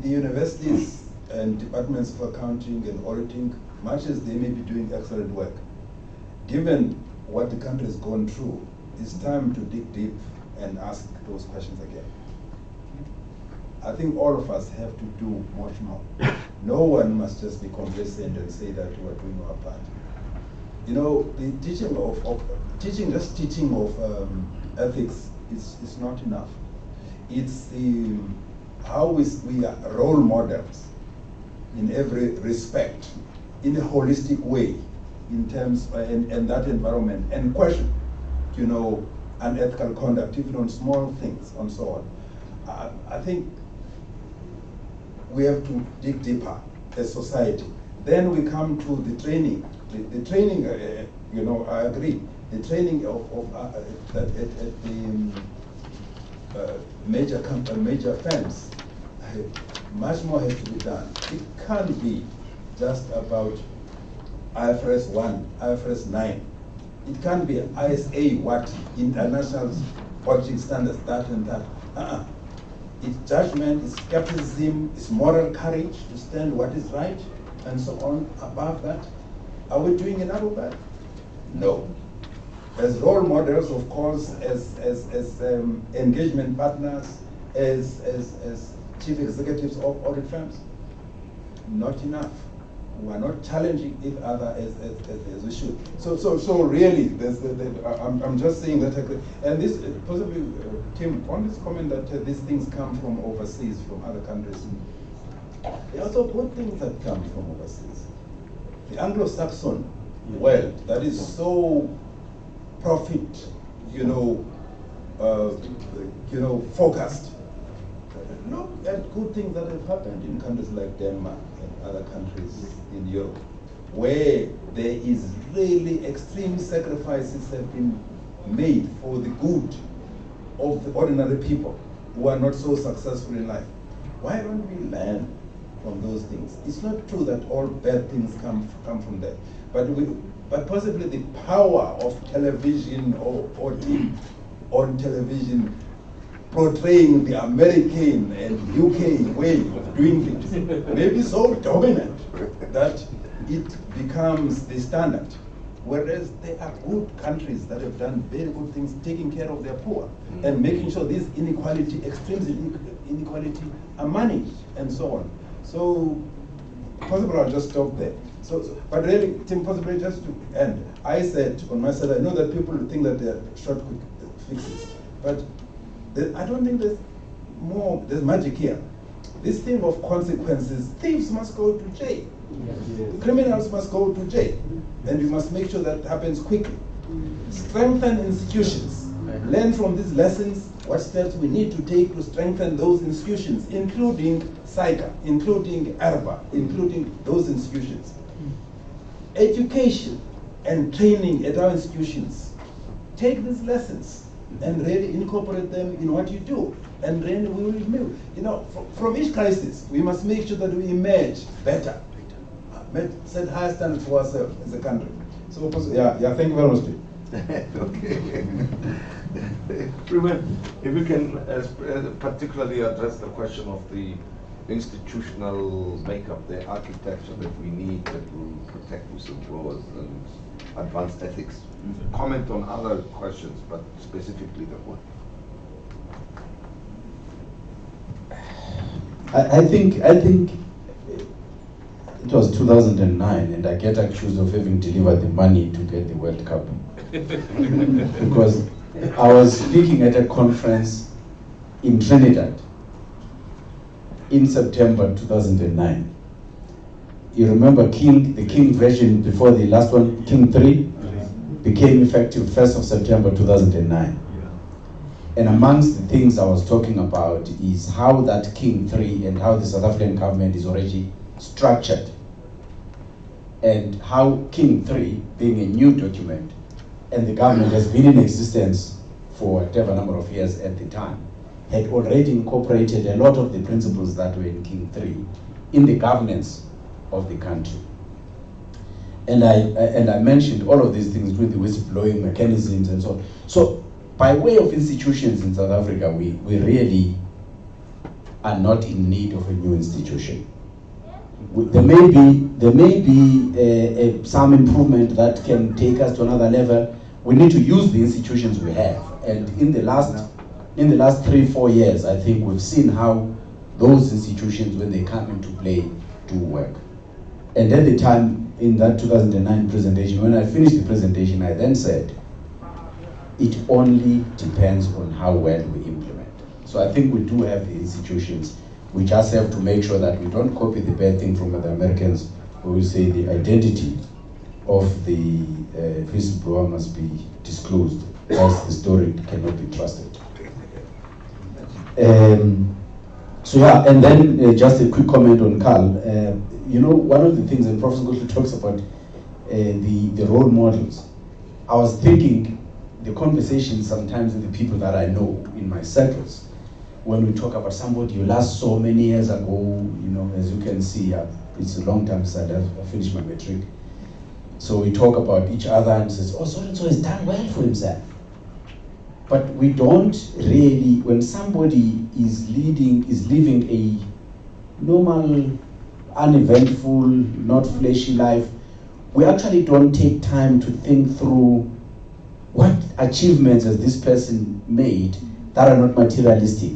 universities and departments of accounting and auditing, much as they may be doing excellent work, given what the country has gone through, it's time to dig deep and ask those questions again. I think all of us have to do much more. No one must just be complacent and say that we are doing our part. The teaching of ethics is not enough. It's how we are role models in every respect, in a holistic way, in terms and that environment, and question, unethical conduct, even on small things and so on. I think we have to dig deeper as society. Then we come to the training. The training, I agree. The training at the major firms, much more has to be done. It can't be just about IFRS 1, IFRS 9. It can't be ISA, what, international auditing standards, that and that. its judgment, its skepticism, its moral courage to stand what is right, and so on above that? Are we doing enough of that? No. As role models, of course, as engagement partners, as chief executives of audit firms, not enough. We are not challenging each other as we should. So really, I'm just saying that, and this possibly, Tim, on this comment that these things come from overseas, from other countries. There are also good things that come from overseas. The Anglo-Saxon world that is so profit, focused. Look at good things that have happened in countries like Denmark and other countries in Europe, where there is really extreme sacrifices have been made for the good of the ordinary people who are not so successful in life. Why don't we learn from those things? It's not true that all bad things come from there, but possibly the power of television or on television portraying the American and UK way of doing things may be so dominant that it becomes the standard. Whereas there are good countries that have done very good things, taking care of their poor and making sure these inequality, extremes in inequality are managed and so on. So possibly I'll just stop there. But really, Tim, possibly just to end, I said on my side, I know that people think that they're short quick fixes, but I don't think there's magic here. This thing of consequences, thieves must go to jail. Yes. Criminals must go to jail. And you must make sure that happens quickly. Strengthen institutions. Learn from these lessons what steps we need to take to strengthen those institutions, including SICA, including ARBA, including those institutions. Education and training at our institutions. Take these lessons and really incorporate them in what you do. And then we will move. From each crisis, we must make sure that we emerge better. Set high standards for ourselves as a country. So, thank you very much. Okay. If you can particularly address the question of the institutional makeup, the architecture that we need that will protect whistleblowers and advanced ethics. Comment on other questions, but specifically that one. I think it was 2009, and I get accused of having delivered the money to get the World Cup. Because I was speaking at a conference in Trinidad in September 2009. You remember the King version before the last one, King 3, became effective 1st of September 2009. And amongst the things I was talking about is how that King 3 and how the South African government is already structured. And how King 3, being a new document, and the government has been in existence for whatever number of years at the time, had already incorporated a lot of the principles that were in King 3 in the governance of the country. And I mentioned all of these things with the whistleblowing mechanisms and so on. So by way of institutions in South Africa, we really are not in need of a new institution. There may be some improvement that can take us to another level. We need to use the institutions we have. And in the last 3-4 years, I think we've seen how those institutions, when they come into play, do work. And at the time, in that 2009 presentation, when I finished the presentation, I then said, it only depends on how well we implement. So I think we do have the institutions. We just have to make sure that we don't copy the bad thing from the Americans, who will say the identity of the whistleblower must be disclosed, else the story cannot be trusted. And then just a quick comment on Carl. One of the things, and Prof. Ngutlu talks about the role models. I was thinking the conversations sometimes with the people that I know in my circles, when we talk about somebody you last so many years ago, as you can see, it's a long time since I finished my matric. So we talk about each other and says, oh, so-and-so has done well for himself. But we don't really, when somebody is living a normal, uneventful, not fleshy life, we actually don't take time to think through what achievements has this person made that are not materialistic.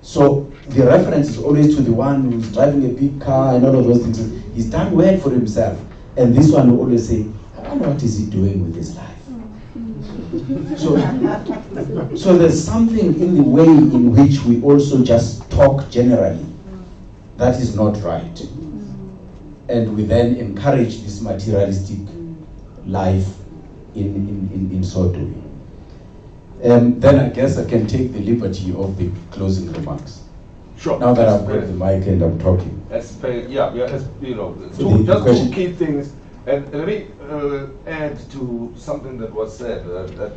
So the reference is always to the one who's driving a big car and all of those things. He's done well for himself. And this one will always say, I wonder what is he doing with his life? So there's something in the way in which we also just talk generally that is not right. And we then encourage this materialistic life in so doing. Then I guess I can take the liberty of the closing remarks. Sure. Now that I've got the mic and I'm talking. Two key things. And let me add to something that was said, that,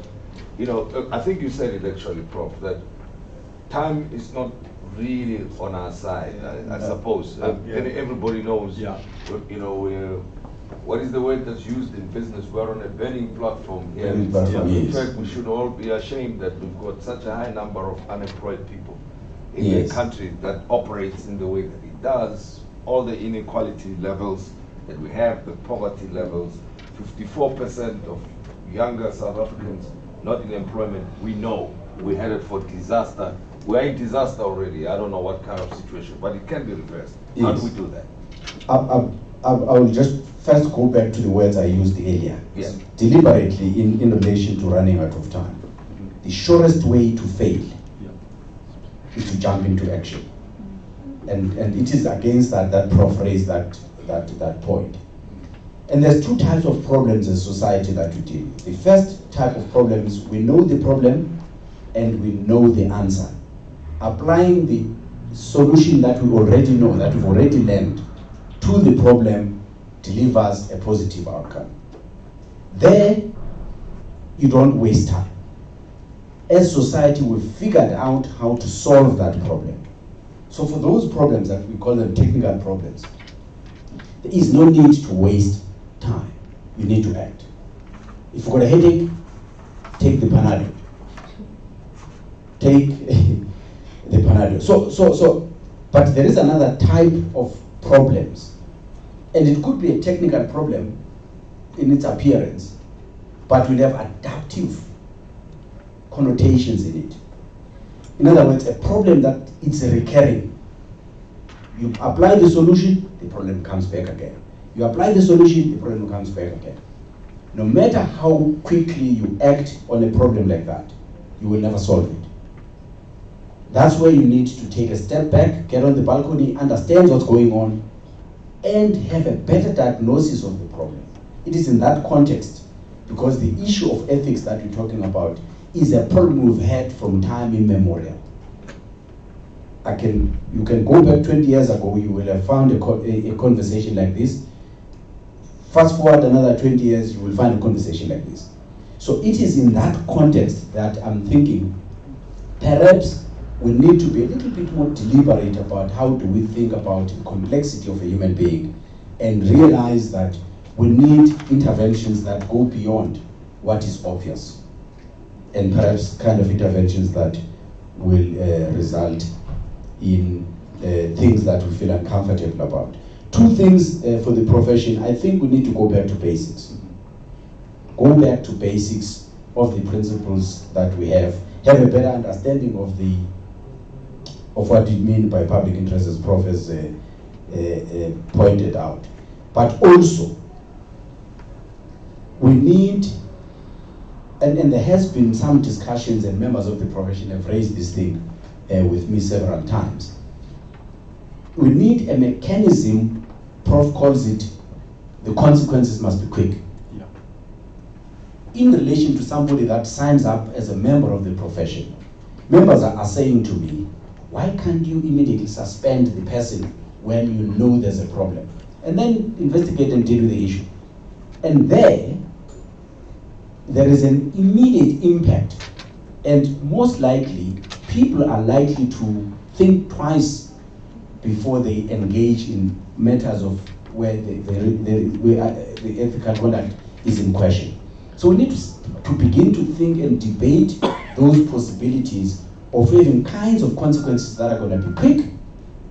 I think you said it actually, Prof, that time is not really on our side, I suppose. And everybody knows, what is the word that's used in business? We're on a burning platform here. In fact, we should all be ashamed that we've got such a high number of unemployed people in a country that operates in the way that it does. All the inequality levels that we have, the poverty levels, 54% of younger South Africans not in employment. We know we're headed for disaster. We're in disaster already. I don't know what kind of situation, but it can be reversed. Yes. How do we do that? I will just first go back to the words I used earlier. Yes. Deliberately in relation to running out of time. The surest way to fail is to jump into action. And it is against that Prof raised that point. And there's two types of problems in society that we deal with. The first type of problem is we know the problem and we know the answer. Applying the solution that we already know, that we've already learned, to the problem delivers a positive outcome. There, you don't waste time. As society, we've figured out how to solve that problem. So for those problems that we call them technical problems, there is no need to waste time. You need to act. If you've got a headache, take the Panadol. Take the Panadol. But there is another type of problems. And it could be a technical problem in its appearance, but will have adaptive connotations in it. In other words, a problem that it's recurring. You apply the solution, the problem comes back again. You apply the solution, the problem comes back again. No matter how quickly you act on a problem like that, you will never solve it. That's where you need to take a step back, get on the balcony, understand what's going on, and have a better diagnosis of the problem. It is in that context, because the issue of ethics that we're talking about is a problem we've had from time immemorial. You can go back 20 years ago, you will have found a conversation like this. Fast forward another 20 years, you will find a conversation like this. So it is in that context that I'm thinking, perhaps we need to be a little bit more deliberate about how do we think about the complexity of a human being and realize that we need interventions that go beyond what is obvious, and perhaps kind of interventions that will result in things that we feel uncomfortable about. Two things for the profession. I think we need to go back to basics. Go back to basics of the principles that we have a better understanding of what it means by public interest, as Prof has pointed out. But also, we need, and there has been some discussions, and members of the profession have raised this thing with me several times. We need a mechanism, Prof calls it, the consequences must be quick. Yeah. In relation to somebody that signs up as a member of the profession, members are saying to me, why can't you immediately suspend the person when you know there's a problem? And then investigate and deal with the issue. And there is an immediate impact. And most likely, people are likely to think twice before they engage in matters of where the ethical conduct is in question. So we need to begin to think and debate those possibilities of having kinds of consequences that are going to be quick,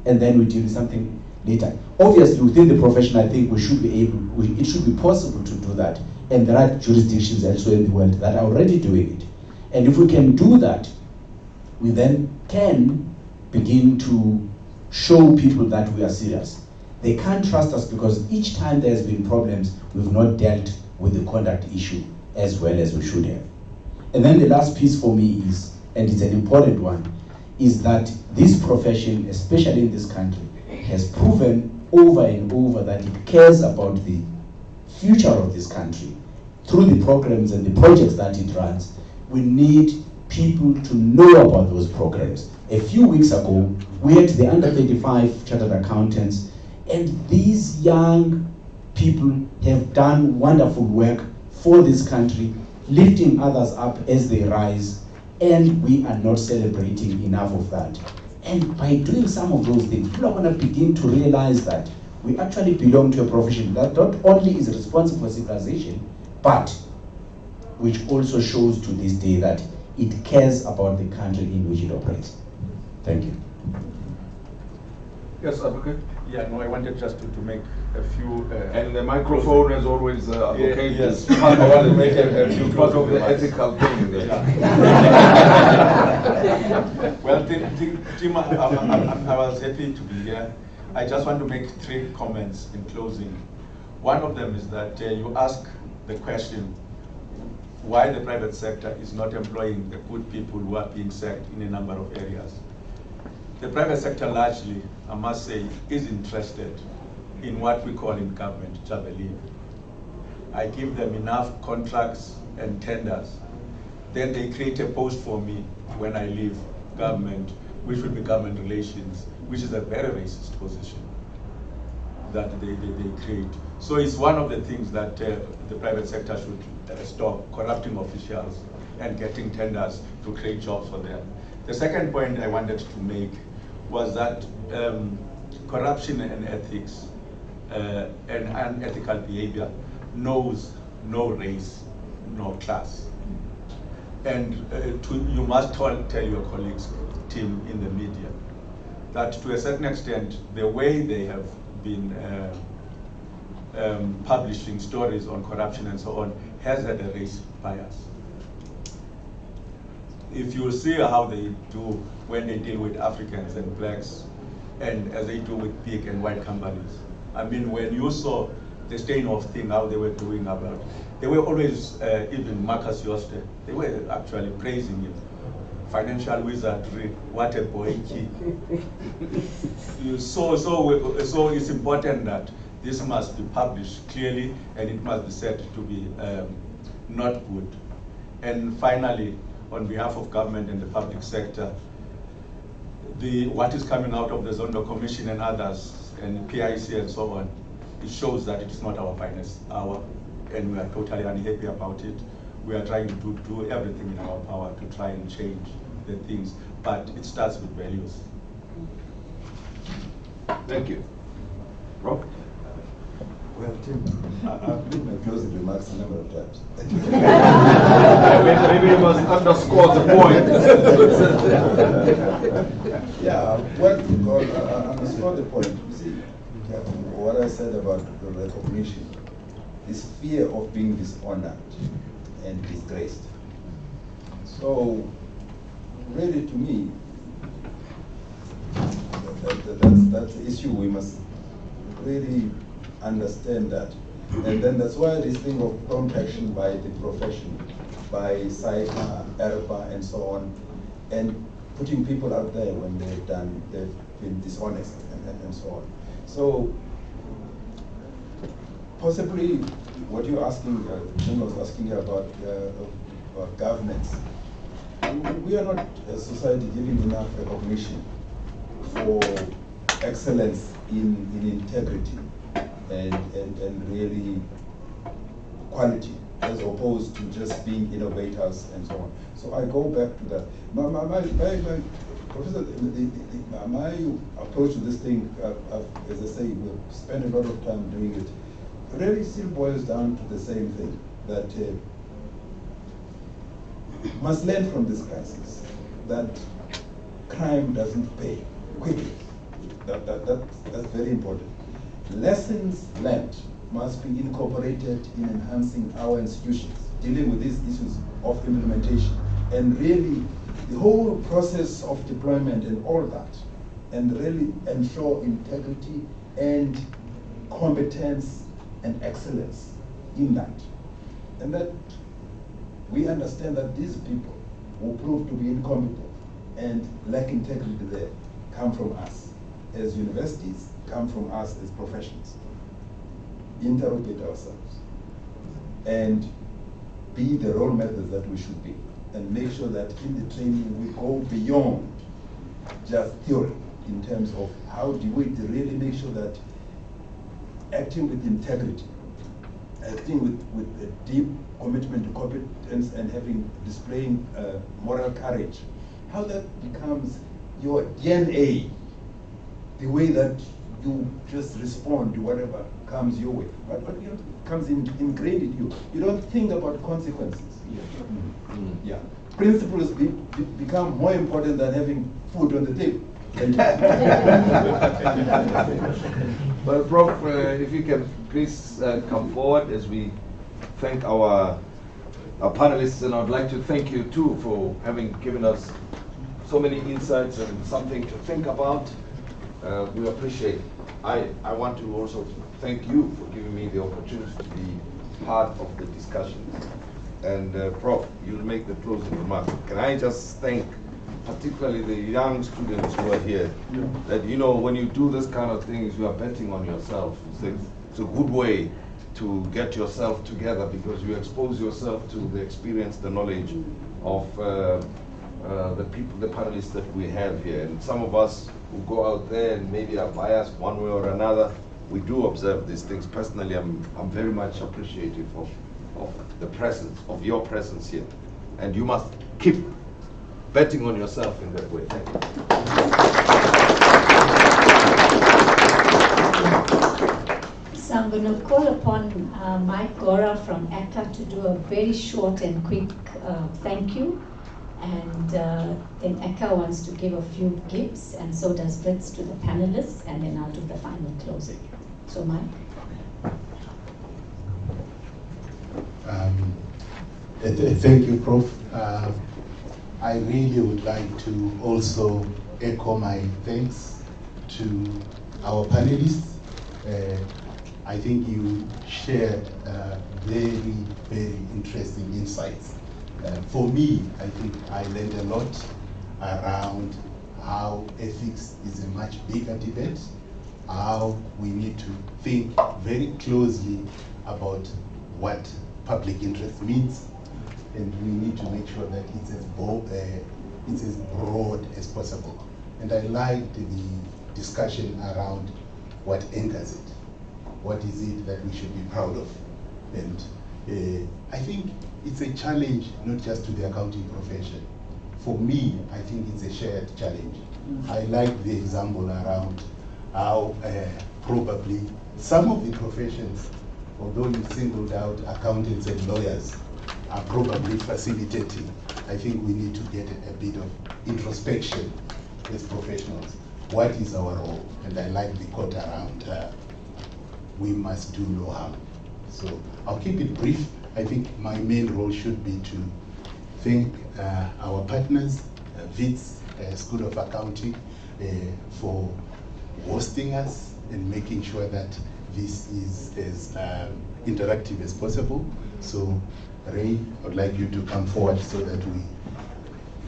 and then we deal with something later. Obviously, within the profession, I think we should be able, it should be possible to do that, and there are jurisdictions elsewhere in the world that are already doing it. And if we can do that, we then can begin to show people that we are serious. They can't trust us because each time there's been problems, we've not dealt with the conduct issue as well as we should have. And then the last piece for me is, and it's an important one, is that this profession, especially in this country, has proven over and over that it cares about the future of this country through the programs and the projects that it runs. We need people to know about those programs. A few weeks ago, we had the under 35 chartered accountants, and these young people have done wonderful work for this country, lifting others up as they rise, and we are not celebrating enough of that. And by doing some of those things, people are going to begin to realize that we actually belong to a profession that not only is responsible for civilization, but which also shows to this day that it cares about the country in which it operates. Thank you. Yes, Advocate? Yeah, no, I wanted just to make a few... and the microphone is always advocated. Yes. I want to make a few because of the ethical thing. Well, Tim, I was happy to be here. I just want to make 3 comments in closing. One of them is that you ask the question why the private sector is not employing the good people who are being sacked in a number of areas. The private sector largely, I must say, is interested in what we call in government job leave. I give them enough contracts and tenders. Then they create a post for me when I leave government, which will be government relations, which is a very racist position that they create. So it's one of the things that the private sector should stop, corrupting officials and getting tenders to create jobs for them. The second point I wanted to make was that corruption and ethics and unethical behavior knows no race, no class. And you must tell your colleagues, team in the media, that to a certain extent, the way they have been publishing stories on corruption and so on has had a race bias. If you see how they do when they deal with Africans and blacks, and as they do with big and white companies. I mean, when you saw the Steinhoff thing, how they were doing about, they were always, even Marcus Joste, they were actually praising him. Financial wizardry, what a boy key. So it's important that this must be published clearly, and it must be said to be not good. And finally, on behalf of government and the public sector, what is coming out of the Zondo Commission and others, and PIC and so on, it shows that it is not our finest hour, and we are totally unhappy about it. We are trying to do everything in our power to try and change the things, but it starts with values. Thank you. Prof? Well, Tim, I've made my closing remarks a number of times. Maybe you must underscore the point. Yeah, well, underscore the point. You see, what I said about the recognition, this fear of being dishonored and disgraced. So, really, to me, that's the issue. We must really understand that. And then that's why this thing of prompt action by the profession, by CIPA, ERPA, and so on, and putting people out there when they've been dishonest and so on. So possibly what you're asking, Jim was asking about governance. We are not a society giving enough recognition for excellence in integrity and really quality, as opposed to just being innovators and so on. So I go back to that. Professor, my approach to this thing, as I say, we've spent a lot of time doing it, really still boils down to the same thing, that must learn from this crisis that crime doesn't pay quickly. That's very important. Lessons learned must be incorporated in enhancing our institutions, dealing with these issues of implementation, and really the whole process of deployment and all that, and really ensure integrity and competence and excellence in that. And that we understand that these people who prove to be incompetent and lack integrity there come from us as universities, come from us as professions. Interrogate ourselves and be the role models that we should be, and make sure that in the training we go beyond just theory in terms of how do we really make sure that acting with integrity, acting with a deep commitment to competence and displaying moral courage, how that becomes your DNA, the way that you just respond to whatever comes your way. But comes ingrained in you. You don't think about consequences. Yeah. Principles become more important than having food on the table. Well, Prof, if you can please come forward as we thank our panelists, and I'd like to thank you too for having given us so many insights and something to think about. We appreciate it. I want to also thank you for giving me the opportunity to be part of the discussion. And Prof, you'll make the closing remark. Can I just thank particularly the young students who are here, that when you do this kind of things, you are betting on yourself. It's a good way to get yourself together, because you expose yourself to the experience, the knowledge of the people, the panelists that we have here. And some of us who go out there and maybe are biased one way or another, we do observe these things. Personally, I'm very much appreciative of the presence, of your presence here. And you must keep betting on yourself in that way. Thank you. So I'm going to call upon Mike Gora from ACCA to do a very short and quick thank you. And then ACCA wants to give a few gifts, and so does Wits to the panelists, and then I'll do the final closing. So Mike. Thank you, Prof. I really would like to also echo my thanks to our panelists. I think you shared very, very interesting insights. For me, I think I learned a lot around how ethics is a much bigger debate, how we need to think very closely about what public interest means, and we need to make sure that it's as broad as possible. And I liked the discussion around what anchors it. What is it that we should be proud of? And I think it's a challenge not just to the accounting profession. For me, I think it's a shared challenge. I like the example around how probably some of the professions, although you singled out accountants and lawyers, are probably facilitating. I think we need to get a bit of introspection as professionals. What is our role? And I like the quote around, we must do no harm. So I'll keep it brief. I think my main role should be to thank our partners, Wits, School of Accounting, for hosting us and making sure that this is as interactive as possible. So Ray, I would like you to come forward so that we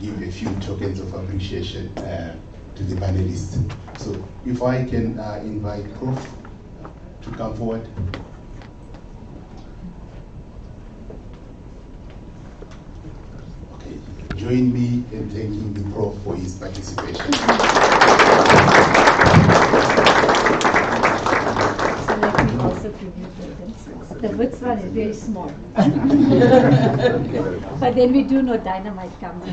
give a few tokens of appreciation to the panelists. So if I can invite Prof to come forward. Okay, join me in thanking the Prof for his participation. So let me also give you the Wits one is very small. But then we do know dynamite comes.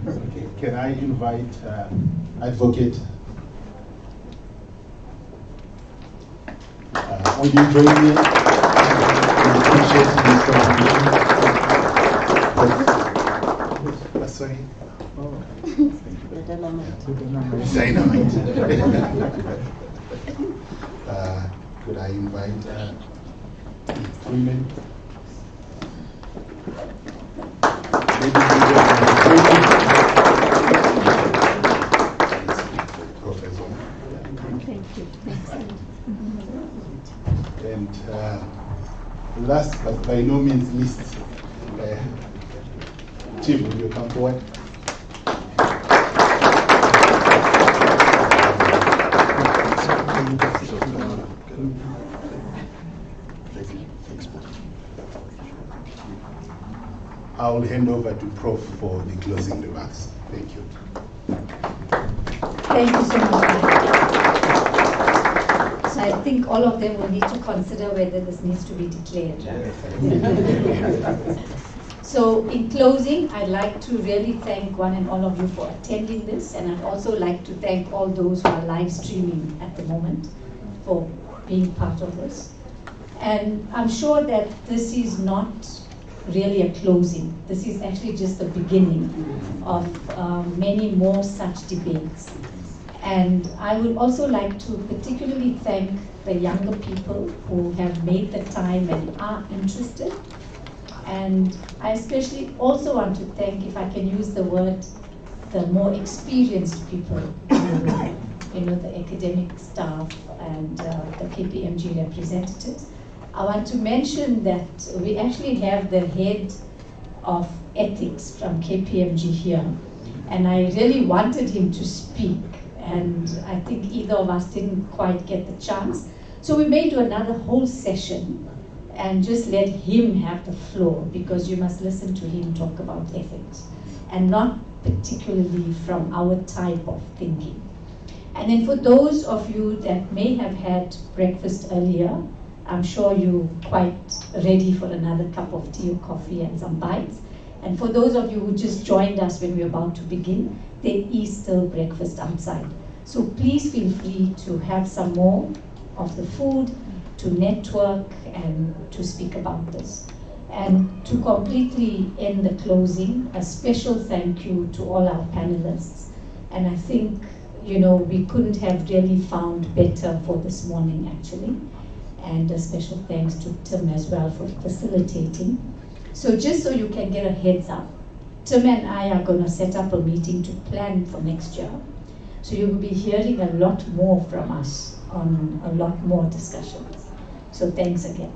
Okay, can I invite Advocate? Would you join me? Sorry. Dynamite. Could I invite women? Professor. Thank you. And last but by no means least, Chief, will you come forward? I will hand over to Prof for the closing remarks. Thank you. Thank you so much. So I think all of them will need to consider whether this needs to be declared. So in closing, I'd like to really thank one and all of you for attending this, and I'd also like to thank all those who are live streaming at the moment for being part of this. And I'm sure that this is not really a closing. This is actually just the beginning of many more such debates. And I would also like to particularly thank the younger people who have made the time and are interested. And I especially also want to thank, if I can use the word, the more experienced people, the academic staff and the KPMG representatives. I want to mention that we actually have the head of ethics from KPMG here, and I really wanted him to speak, and I think either of us didn't quite get the chance. So we may do another whole session and just let him have the floor, because you must listen to him talk about ethics, and not particularly from our type of thinking. And then for those of you that may have had breakfast earlier, I'm sure you're quite ready for another cup of tea or coffee and some bites. And for those of you who just joined us when we were about to begin, there is still breakfast outside. So please feel free to have some more of the food, to network and to speak about this. And to completely end the closing, a special thank you to all our panelists. And I think, we couldn't have really found better for this morning, actually. And a special thanks to Tim as well for facilitating. So just so you can get a heads up, Tim and I are going to set up a meeting to plan for next year. So you will be hearing a lot more from us on a lot more discussions. So thanks again.